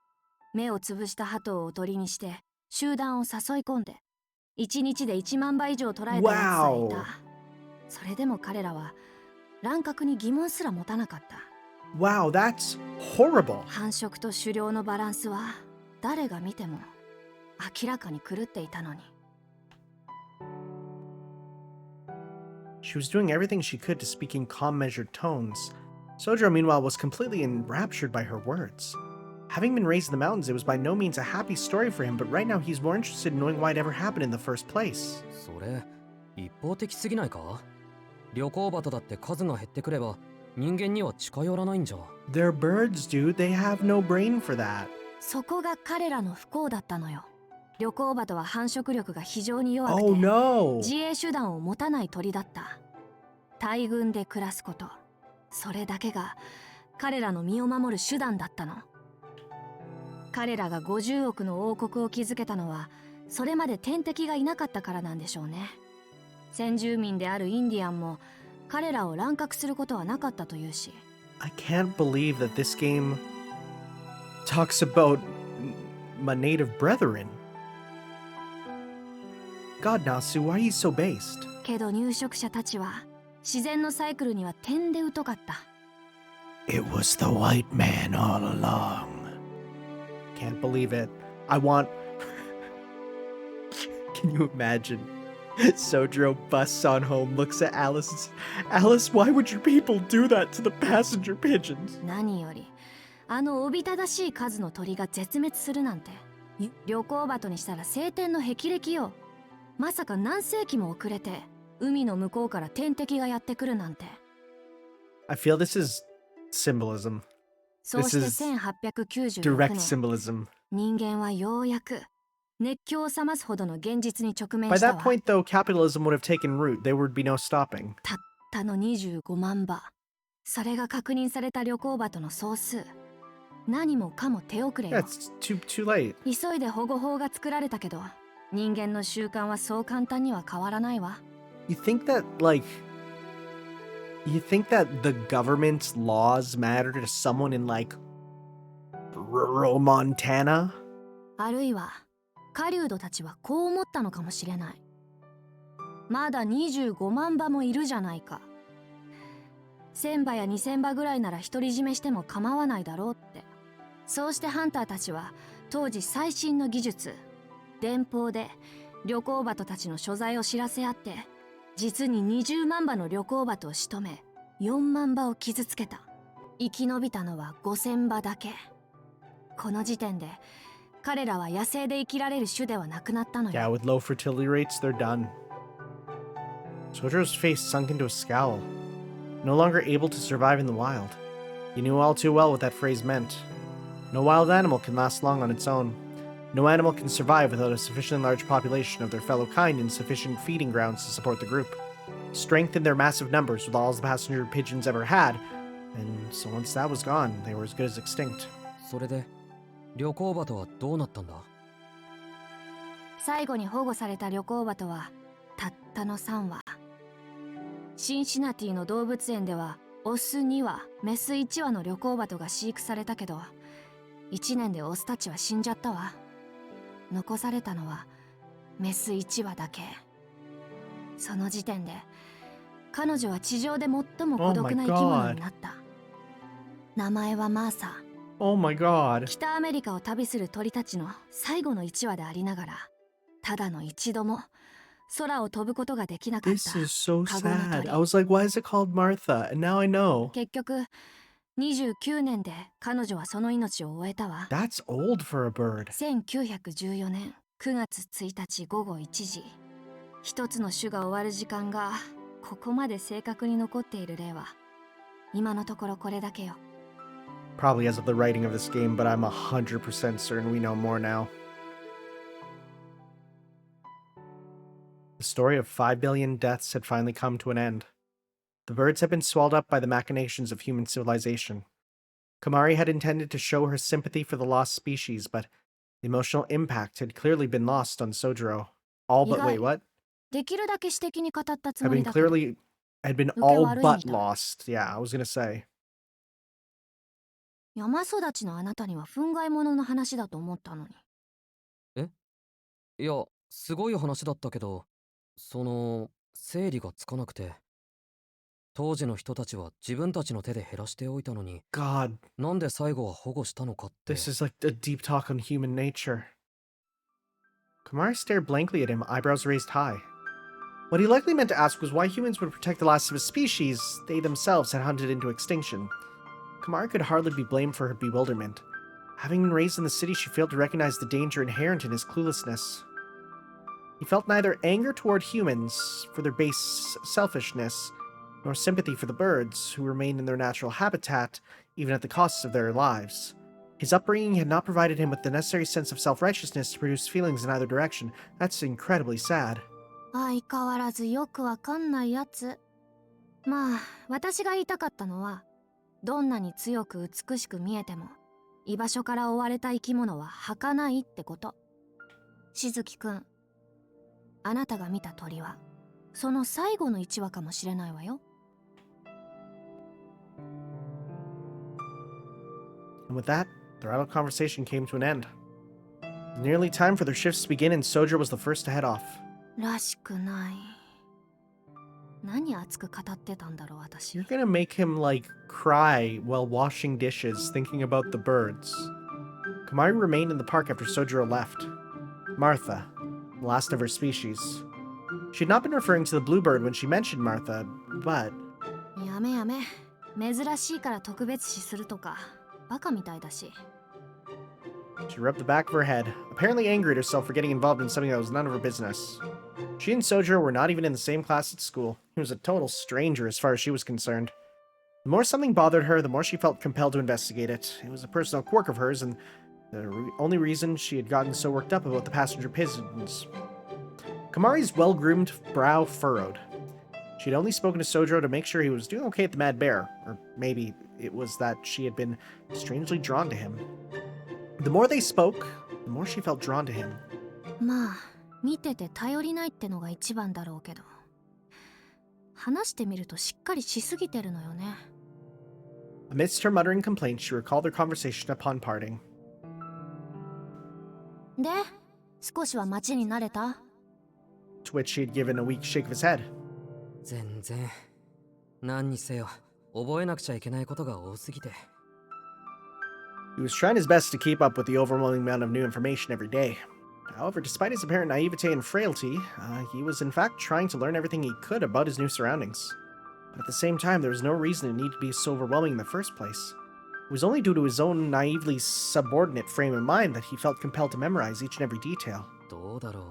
目をつぶした鳩をおとりにして集団を誘い込んで1日で1万羽以上捕らえたやつさえいた。それでも彼らは乱獲に疑問すら持たなかった。 Wow, that's horrible. 繁殖と狩猟のバランスは誰が見ても明らかに狂っていたのに。 She was doing everything she could to speak in calm, measured tones. Sojiro, meanwhile, was completely enraptured by her words. Having been raised in the mountains, it was by no means a happy story for him, but right now he's more interested in knowing why it ever happened in the first place. それ一方的すぎないか？旅行鳩だって数が減ってくれば人間には近寄らないんじゃ。 They're birds, dude. They have no brain for that. そこが彼らの不幸だったのよ。旅行鳩は繁殖力が非常に弱くて、 Oh no! 自衛手段を持たない鳥だった。大群で暮らすこと、それだけが彼らの身を守る手段だったの。彼らが50億の王国を築けたのはそれまで天敵がいなかったからなんでしょうね。先住民であるインディアンも彼らを乱獲することはなかったというし。 I can't believe that this game talks about my native brethren. God, Nasu, why are you so based? けど入植者たちは自然のサイクルには点で疎かった。 It was the white man all along. Can't believe it. I want... Can you imagine? Sojiro busts on home, looks at Alice. Alice, why would your people do that to the passenger pigeons? 何よりあのおびただしい数の鳥が絶滅するなんて、旅行鳩にしたら晴天の霹靂よ。まさか何世紀も遅れて海の向こうから天敵がやってくるなんて。 I feel this is symbolism. そうして is 1896 Direct 年、 symbolism. 人間はようやく熱狂を冷ますほどの現実に直面 By した that わ。 point, though, capitalism would have taken root. There would be no stopping. たったの25万羽。それが確認された旅行鳩の総数。何もかも手遅れ Yeah, よ。 it's too late. 急いで保護法が作られたけど、人間の習慣はそう簡単には変わらないわ。 You think that, like... You think that the government's laws matter to someone in, like... rural Montana? あるいは狩人たちはこう思ったのかもしれない。まだ25万羽もいるじゃないか。1000羽や2000羽ぐらいなら独り占めしても構わないだろうって。そうしてハンターたちは当時最新の技術、電報で旅行鳩たちの所在を知らせ合って、実に20万羽の旅行鳩を仕留め、4万羽を傷つけた。生き延びたのは5000羽だけ。この時点で彼らは野生で生きられる種ではなくなったの Yeah, よ。 with low fertility rates, they're done. Sojiro's face sunk into a scowl. No longer able to survive in the wild. He knew all too well what that phrase meant. No wild animal can last long on its own. No animal can survive without a sufficiently large population of their fellow kind and sufficient feeding grounds to support the group. Strength in their massive numbers with all the passenger pigeons ever had, and so once that was gone, they were as good as extinct. それで旅行鳩はどうなったんだ？最後に保護された旅行鳩はたったの3羽。シンシナティの動物園ではオス2羽、メス1羽の旅行鳩が飼育されたけど、1年でオスたちは死んじゃったわ。残されたのはメス1羽だけ。その時点で彼女は地上で最も孤独な生き物になった。名前はマーサ。 Oh my god. 北アメリカを旅する鳥たちの最後の1羽でありながら、ただの一度も空を飛ぶことができなかった。 This is so カゴの sad. 鳥。 I was like, why is it called Martha? And now I know. 結局29年で彼女はその命を終えたわ。 That's old for a bird. 1914年9月1日午後1時。一つの種が終わる時間がここまで正確に残っている例は今のところこれだけよ。 Probably as of the writing of this game, but I'm 100% certain we know more now. The story of 5 billion deaths had finally come to an end. The birds had been swallowed up by the machinations of human civilization. Kamari had intended to show her sympathy for the lost species, but the emotional impact had clearly been lost on Sojiro. All but, wait, what? できるだけ私的に語ったつ Had もり been だけど、 clearly, had been Okay, all悪い but みたい。 lost. Yeah, I was gonna say. 山育ちのあなたには憤慨物の話だと思ったのに。いや、すごい話だったけど、整理がつかなくて。当時の人たちは自分たちの手で減らしておいたのに、 God, なんで最後は保護したのかって。 this is like a deep talk on human nature. Kamari stared blankly at him, eyebrows raised high. What he likely meant to ask was why humans would protect the last of a species they themselves had hunted into extinction. Kamari could hardly be blamed for her bewilderment. Having been raised in the city, she failed to recognize the danger inherent in his cluelessness. He felt neither anger toward humans for their base selfishness, nor sympathy for the birds, who remained in their natural habitat, even at the cost of their lives. His upbringing had not provided him with the necessary sense of self-righteousness to produce feelings in either direction. That's incredibly sad. 相変わらずよくわかんないやつ。まあ、私が言いたかったのは、どんなに強く美しく見えても、居場所から追われた生き物は儚いってこと。しずきくん、あなたが見た鳥は、その最後の一羽かもしれないわよ。And with that, their idle conversation came to an end. It was nearly time for their shifts to begin, and Sojiro was the first to head off. らしくない。何熱く語ってたんだろう、私。You're gonna make him, like, cry while washing dishes, thinking about the birds. Kamari remained in the park after Sojiro left. Martha, the last of her species. She had not been referring to the bluebird when she mentioned Martha, but... やめやめ。珍しいから特別視するとか、バカみたいだし。She rubbed the back of her head, apparently angry at herself for getting involved in something that was none of her business. She and Sojiro were not even in the same class at school. He was a total stranger as far as she was concerned. The more something bothered her, the more she felt compelled to investigate it. It was a personal quirk of hers, and the only reason she had gotten so worked up about the passenger pigeons. Kamari's well-groomed brow furrowed. She had only spoken to Sojiro to make sure he was doing okay at the Mad Bear, or maybe it was that she had been strangely drawn to him. The more they spoke, the more she felt drawn to him. まあ、見てて頼りないってのが一番だろうけど。話してみるとしっかりしすぎてるのよね。Amidst her muttering complaints, she recalled their conversation upon parting. で、少しは街に慣れた？ To which she had given a weak shake of his head. 全然。何にせよ、覚えなくちゃいけないことが多すぎて。He was trying his best to keep up with the overwhelming amount of new information every day. However, despite his apparent naivete and frailty, he was in fact trying to learn everything he could about his new surroundings. But at the same time, there was no reason it needed to be so overwhelming in the first place. It was only due to his own naively subordinate frame of mind that he felt compelled to memorize each and every detail. どうだろう。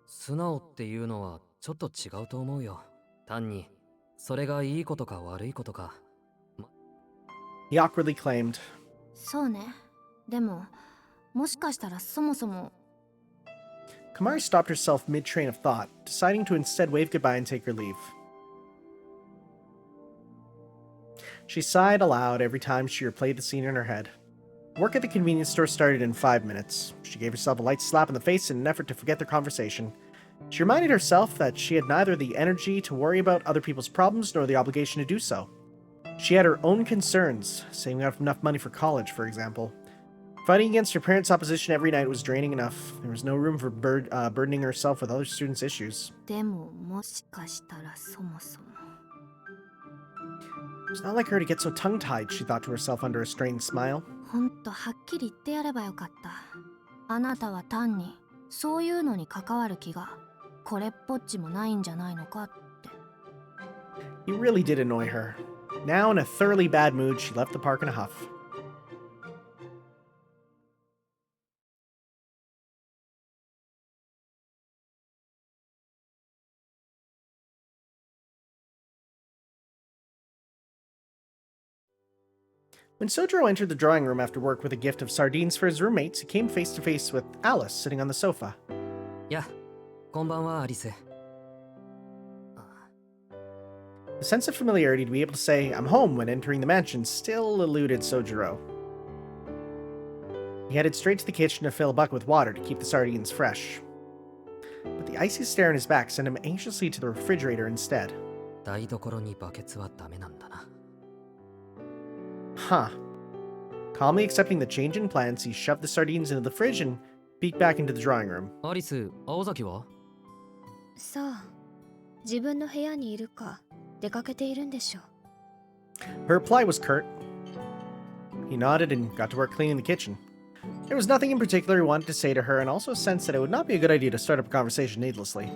素直っていうのはちょっと違うと思うよ。単に、それがいいことか悪いことか。He awkwardly claimed. そうね。でも、もしかしたらそもそも。Kamari stopped herself mid-train of thought, deciding to instead wave goodbye and take her leave. She sighed aloud every time she replayed the scene in her head. Work at the convenience store started in 5 minutes. She gave herself a light slap in the face in an effort to forget their conversation. She reminded herself that she had neither the energy to worry about other people's problems nor the obligation to do so. She had her own concerns, saving up enough money for college, for example. Fighting against her parents' opposition every night was draining enough. There was no room for burdening herself with other students' issues. でも、もしかしたらそもそも。It's not like her to get so tongue-tied, she thought to herself under a strained smile. ほんとはっきり言ってやればよかった。あなたは単にそういうのに関わる気がこれっぽっちもないんじゃないのかって。He really did annoy her. Now, in a thoroughly bad mood, she left the park in a huff. When Sojiro entered the drawing room after work with a gift of sardines for his roommates, he came face to face with Alice sitting on the sofa. や、こんばんは、アリス。The sense of familiarity to be able to say, I'm home when entering the mansion still eluded Sojiro. He headed straight to the kitchen to fill a bucket with water to keep the sardines fresh. But the icy stare on his back sent him anxiously to the refrigerator instead. 台所にバケツはダメなんだな。Huh. Calmly accepting the change in plans, he shoved the sardines into the fridge and peeked back into the drawing room. アリス、青崎は？さあ、自分の部屋にいるか出かけているんでしょう。 Her reply was curt. He nodded and got to work cleaning the kitchen. There was nothing in particular he wanted to say to her, and also sensed that it would not be a good idea to start up a conversation needlessly.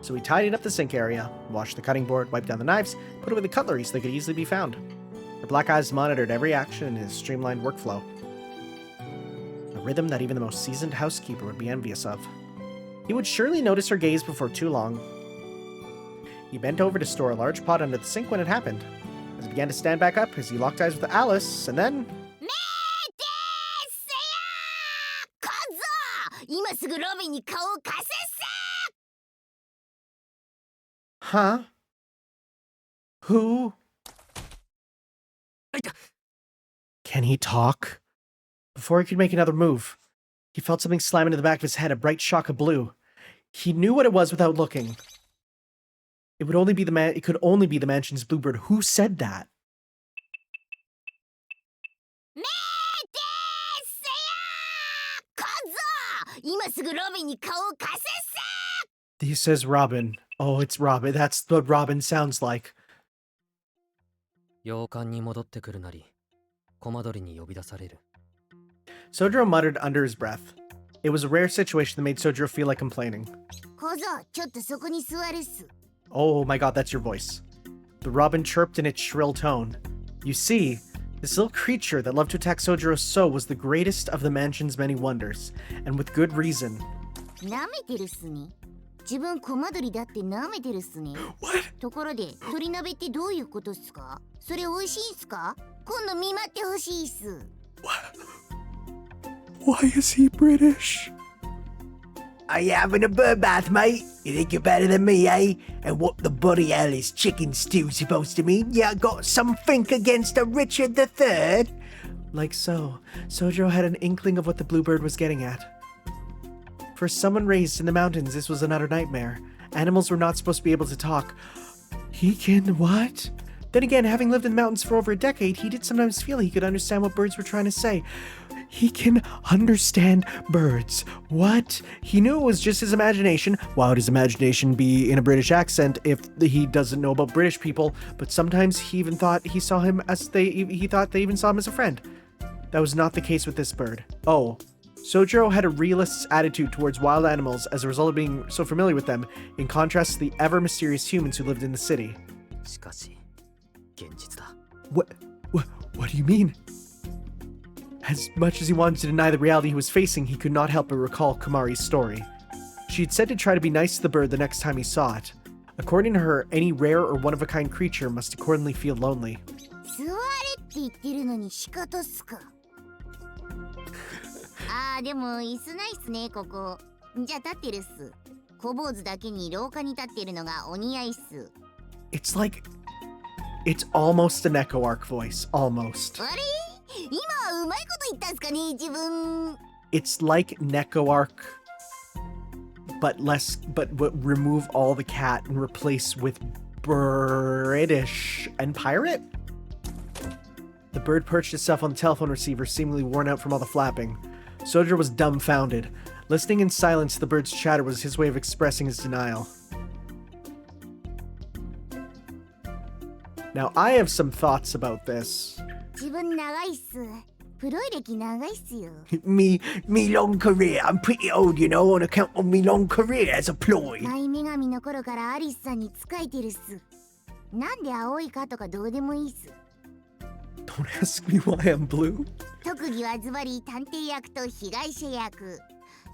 So he tidied up the sink area, washed the cutting board, wiped down the knives, put away the cutlery so they could easily be found. Her black eyes monitored every action in his streamlined workflow. A rhythm that even the most seasoned housekeeper would be envious of. He would surely notice her gaze before too long. He bent over to store a large pot under the sink when it happened. As he began to stand back up, as he locked eyes with Alice, and then... Huh? Who? Can he talk? Before he could make another move, he felt something slam into the back of his head, a bright shock of blue. He knew what it was without looking. It could only be the mansion's bluebird. Who said that? He says Robin. Oh, it's Robin. That's what Robin sounds like. 洋館に戻ってくるなり、コマ撮りに呼び出される。 Sojiro muttered under his breath. It was a rare situation that made Sojiro feel like complaining. Oh my god, that's your voice. The robin chirped in its shrill tone. You see, this little creature that loved to attack Sojiro so was the greatest of the mansion's many wonders, and with good reason. What? ところで、鳥鍋ってどういうことっすか？それ美味しいんすか？今度見舞ってほしいっす。Why is he British? Are you having a bird bath, mate? You think you're better than me, eh? And what the bloody hell is chicken stew supposed to mean? You got something against a Richard III? Like so, Sojiro had an inkling of what the bluebird was getting at. For someone raised in the mountains, this was an utter nightmare. Animals were not supposed to be able to talk. He can what? Then again, having lived in the mountains for over a decade, he did sometimes feel he could understand what birds were trying to say. He can understand birds. What? He knew it was just his imagination. Why would his imagination be in a British accent if he doesn't know about British people? But sometimes he even thought he saw him as he thought they even saw him as a friend. That was not the case with this bird. Oh. Sojiro had a realist's attitude towards wild animals as a result of being so familiar with them, in contrast to the ever-mysterious humans who lived in the city. しかし、現実だ。 What do you mean? As much as he wanted to deny the reality he was facing, he could not help but recall Kumari's story. She had said to try to be nice to the bird the next time he saw it. According to her, any rare or one-of-a-kind creature must accordingly feel lonely. 座れって言ってるのに仕方っすか？あーでも椅子ないっすねここ。じゃあ立ってるっす。小坊主だけに廊下に立ってるのがお似合いっす。It's like... It's almost a Neko Arc voice. Almost. あれ？今うまいこと言ったんすかね自分。It's like Neko Arc, but remove all the cat and replace with British and pirate? The bird perched itself on the telephone receiver, seemingly worn out from all the flapping. Sojiro was dumbfounded. Listening in silence to the bird's chatter was his way of expressing his denial. Now, I have some thoughts about this. 自分長いっす。プロイ歴長いっすよ。Me long career. I'm pretty old, you know, on account of me long career as a ploy. マイ女神の頃からアリスさんに仕えてるっす。なんで青いかとかどうでもいいっす。Don't ask me why I'm blue. 特技はズバリ探偵役と被害者役。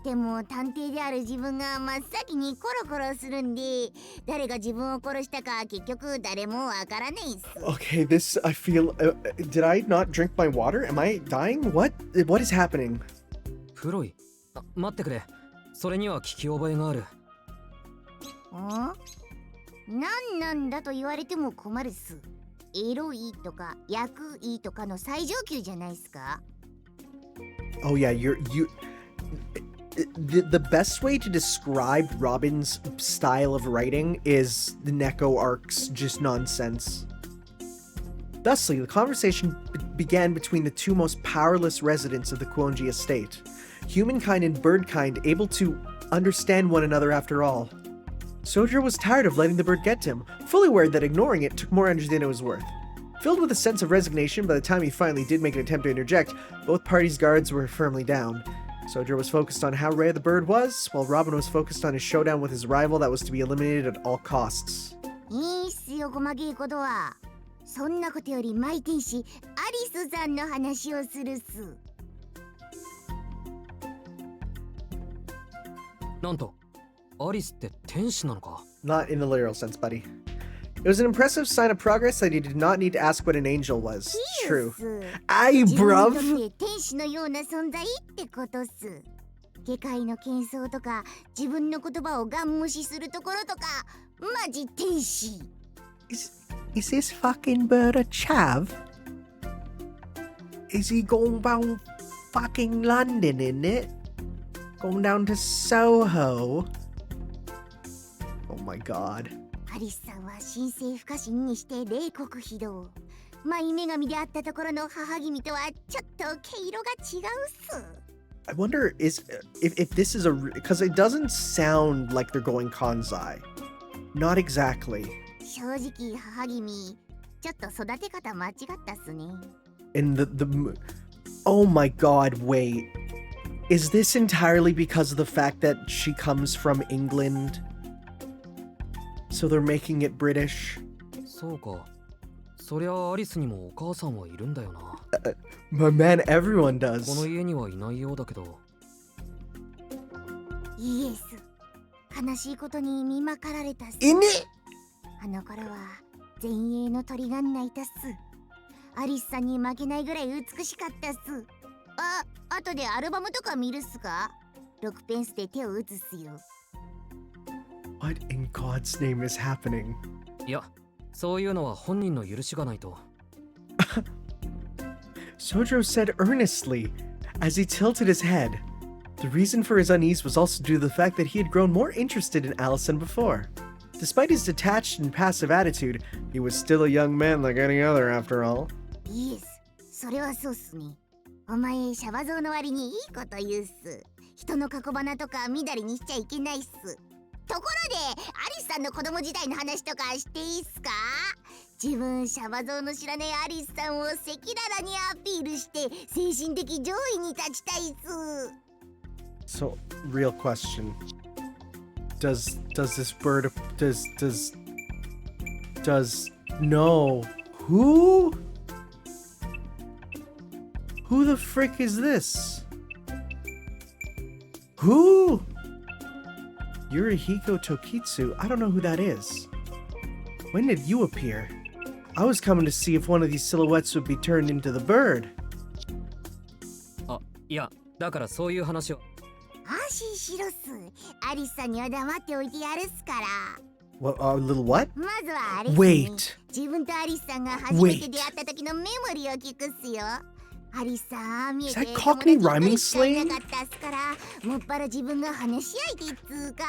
でも探偵である自分が真っ先にコロコロするんで、誰が自分を殺したか結局誰もわからないっす。Okay, this, I feel... did I not drink my water? Am I dying? What is happening? フロイ、待ってくれ。それには聞き覚えがある。なんなんだと言われても困るっす。エロいとか役いとかの最上級じゃないっすか。Oh yeah, The best way to describe Robin's style of writing is the Neko Arc's just nonsense. Thusly, the conversation began between the two most powerless residents of the Kuonji estate, humankind and birdkind able to understand one another after all. Sojiro was tired of letting the bird get to him, fully aware that ignoring it took more energy than it was worth. Filled with a sense of resignation by the time he finally did make an attempt to interject, both parties' guards were firmly down. Sojiro was focused on how rare the bird was, while Robin was focused on his showdown with his rival that was to be eliminated at all costs. いいっすよ細けいことは。そんなことよりマイ天使アリスさんの話をするっす。なんとアリスって天使なのか？ Not in the literal sense, buddy. It was an impressive sign of progress that he did not need to ask what an angel was. True. Aye, 自分に bruv. とって天使のような存在ってことっす。下界の喧騒とか自分の言葉をガン無視するところとかマジ天使。 Is this fucking bird a chav? Is he going down fucking London, in it? Going down to Soho? Oh my god. アリスさんは神聖不可侵にして冷酷非道。マイ女神であったところの母君とはちょっと毛色が違うっす。 I wonder if this is because it doesn't sound like they're going Kansai. Not exactly. 正直母君ちょっと育て方間違ったっすね。 And oh my god, wait. Is this entirely because of the fact that she comes from England? So they're making it British? そうか。そりゃアリスにもお母さんはいるんだよな。My man, everyone こ does. の家にはいないようだけど。イエス。悲しいことに見まかられたっす。 In it? あの頃は前衛の鳥が鳴いたっす。アリスさんに負けないぐらい美しかったっす。あとでアルバムとか見るっすか？6ペンスで手を打つっすよ。 What in God's name is happening? いや、そういうのは本人の許しがないと。Sojiro said earnestly, as he tilted his head. The reason for his unease was also due to the fact that he had grown more interested in Alice than before. Despite his detached and passive attitude, he was still a young man like any other after all. イエス。それはそうっすね。お前シャバ像の割にいいこと言うっす。人の過去花とかみだりにしちゃいけないっす。ところでアリスさんの子供時代の話とかしていいっすか？自分シャバ像の知らないアリスさんを赤裸々にアピールして精神的上位に立ちたいっす。 So, real question. Does this bird no. Who the frick is this? Who? Yurihiko Tokitsu? I don't know who that is. When did you appear? I was coming to see if one of these silhouettes would be turned into the bird. あ、いや、だからそういう話を。安心しろっす。アリスさんには黙っておいてやるっすから。 What? A little what? まずはあれっすね。 Wait. 自分とアリスさんが初めて出会った時のメモリーを聞くっすよ。アリスさん見えて Is that Cockney Rhyming Slang? なかったっすからもっぱら自分が話し相手っつうか。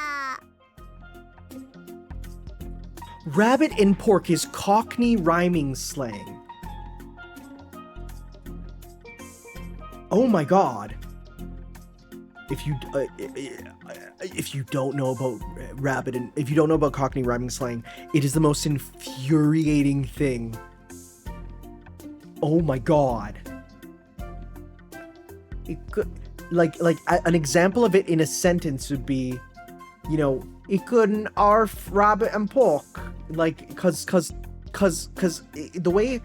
Rabbit and pork is Cockney rhyming slang. Oh my god. If you don't know about rabbit and if you don't know about Cockney rhyming slang, it is the most infuriating thing. Oh my god. It could an example of it in a sentence would be, you know, it couldn't arf rabbit and pork, like cause the way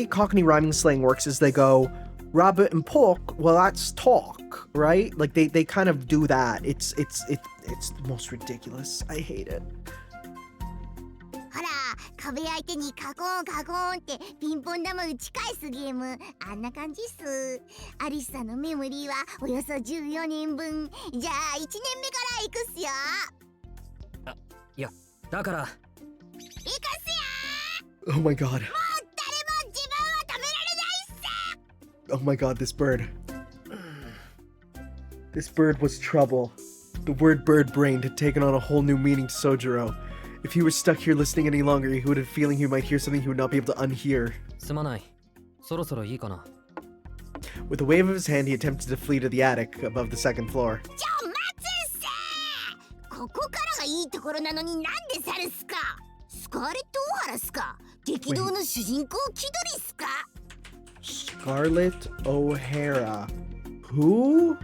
Cockney rhyming slang works is they go rabbit and pork, well that's talk, right? Like they kind of do that. It's the most ridiculous. I hate it. ほら壁相手にカコーンカコーンってピンポン玉打ち返すゲーム、あんな感じっす。アリスさんのメモリーはおよそ14年分。じゃあ1年目から行くっすよ。あ、いや、だから。行くっすよ。 Oh my god. もう誰も自分は止められないっす。 Oh my god, this bird. This bird was trouble. The word bird brained had taken on a whole new meaning to Sojiro. If he were stuck here listening any longer, he would have a feeling he might hear something he would not be able to unhear. すまない。そろそろいいかな。 With a wave of his hand, he attempted to flee to the attic above the second floor. ちょ待つっす。ここからがいいところなのになんで去るっすか。スカーレット・オハラっすか。激動の主人公気取りっすか。 Scarlett O'Hara. Who?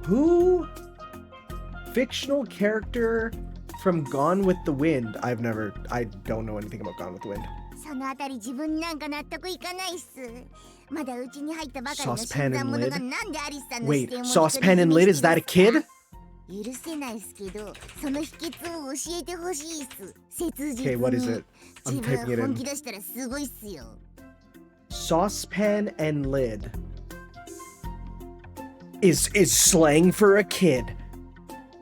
Who? Fictional character From Gone with the Wind. I don't know anything about Gone with the Wind. そのあたり自分なんか納得いかないっす。まだうちに入ったばかりの Saucepan 新参 and 者が lid? なんでアリスさんの Wait, 視点を Saucepan and Lid, is that a kid? 許せないっすけど、その秘訣を教えてほしいっす。切実 Okay, に。what is it? I'm 自 typing it 分本 in. 気出したらすごいっすよ。Saucepan and Lid is slang for a kid.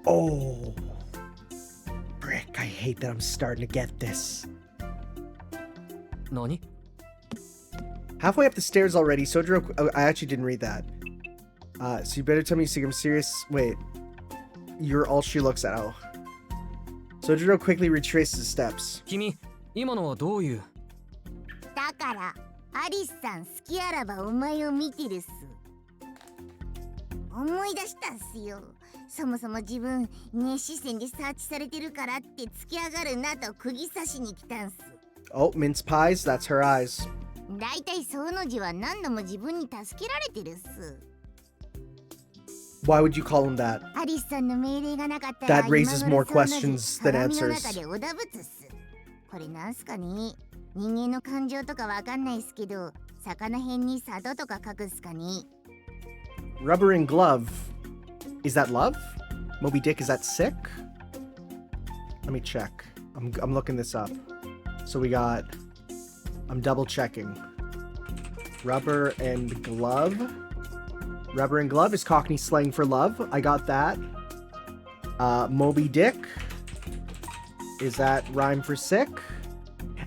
Oh, frick! I hate that I'm starting to get this. 何？ Halfway up the stairs already. Sojiro, I actually didn't read that. So you better tell me you think I'm serious. Wait, you're all she looks at. Oh. Sojiro quickly retraces the steps. 君、今のはどういう？だからアリスさん好きあらばお前を見てるっす。思い出したっすよ。そもそも自分熱視線でサーチされてるからって突き上がるなと釘刺しに来たんす。Oh, mince pies. That's her eyes. だいたいその字は何度も自分に助けられてるっす。Why would you call him that? アリスさんの命令がなかったら That raises more questions than 鏡の answers. 中でおだぶつっす。これなんすかね。人間の感情とかわかんないっすけど、魚辺に佐渡とか書くっすかね。Rubber and glove. Is that love? Moby Dick, is that sick? Let me check. I'm looking this up. So we got... I'm double checking. Rubber and glove. Rubber and glove is Cockney slang for love. I got that. Moby Dick. Is that rhyme for sick?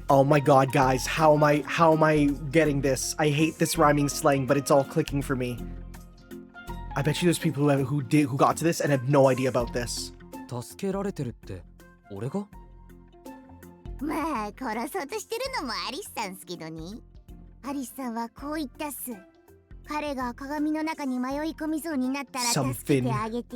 Oh my god, guys. How am I getting this? I hate this rhyming slang, but it's all clicking for me. I bet you there's people who got to this and had no idea about this. 助けられてるって俺が？まあ殺そうとしてるのもアリスさんっすけどね。アリスさんはこう言ったっす。彼が鏡の中に迷い込みそうになったら助けてあげて、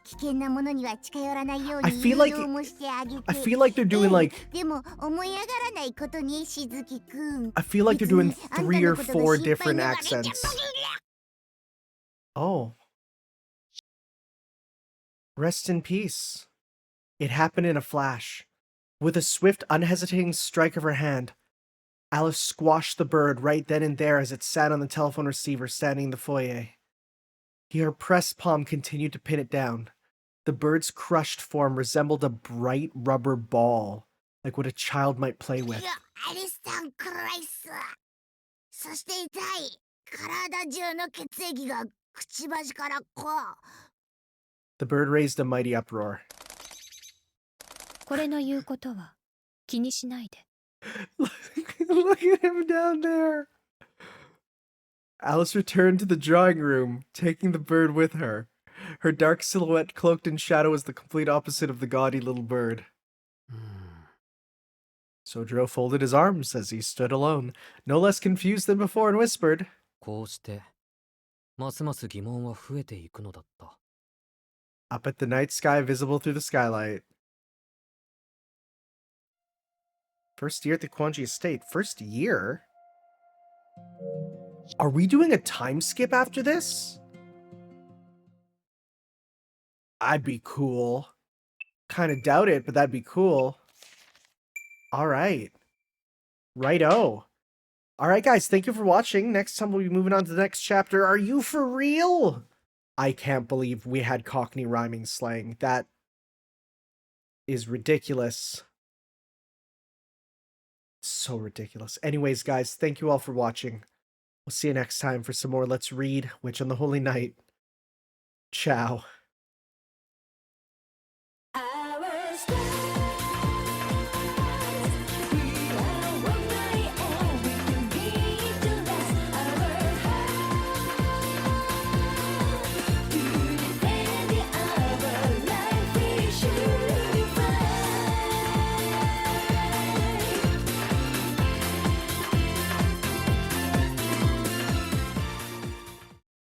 危険なものには近寄らないように誘導もしてあげて。I feel like they're doing like... でも思い上がらないことにしずきくん。 I feel like they're doing 3 or 4 different accents. Oh. Rest in peace. It happened in a flash. With a swift, unhesitating strike of her hand, Alice squashed the bird right then and there as it sat on the telephone receiver standing in the foyer. Her pressed palm continued to pin it down. The bird's crushed form resembled a bright rubber ball, like what a child might play with. アリスさん暗いっす。そして痛い。体中の血液がくちばしからこう。 The bird raised a mighty uproar. これの言うことは気にしないで。Look at him down there. Alice returned to the drawing room, taking the bird with her. Her dark silhouette cloaked in shadow was the complete opposite of the gaudy little bird. Sojiro folded his arms as he stood alone, no less confused than before, and whispered, こうしてますます疑問は増えていくのだった。 Up at the night sky visible through the skylight. First year at the Quanji estate. First year? Are we doing a time skip after this? I'd be cool. Kind of doubt it, but that'd be cool. Alright. Righto. Alright guys, thank you for watching. Next time we'll be moving on to the next chapter. Are you for real? I can't believe we had Cockney rhyming slang. That is ridiculous. So ridiculous. Anyways, guys, thank you all for watching. We'll see you next time for some more Let's Read Witch on the Holy Night. Ciao.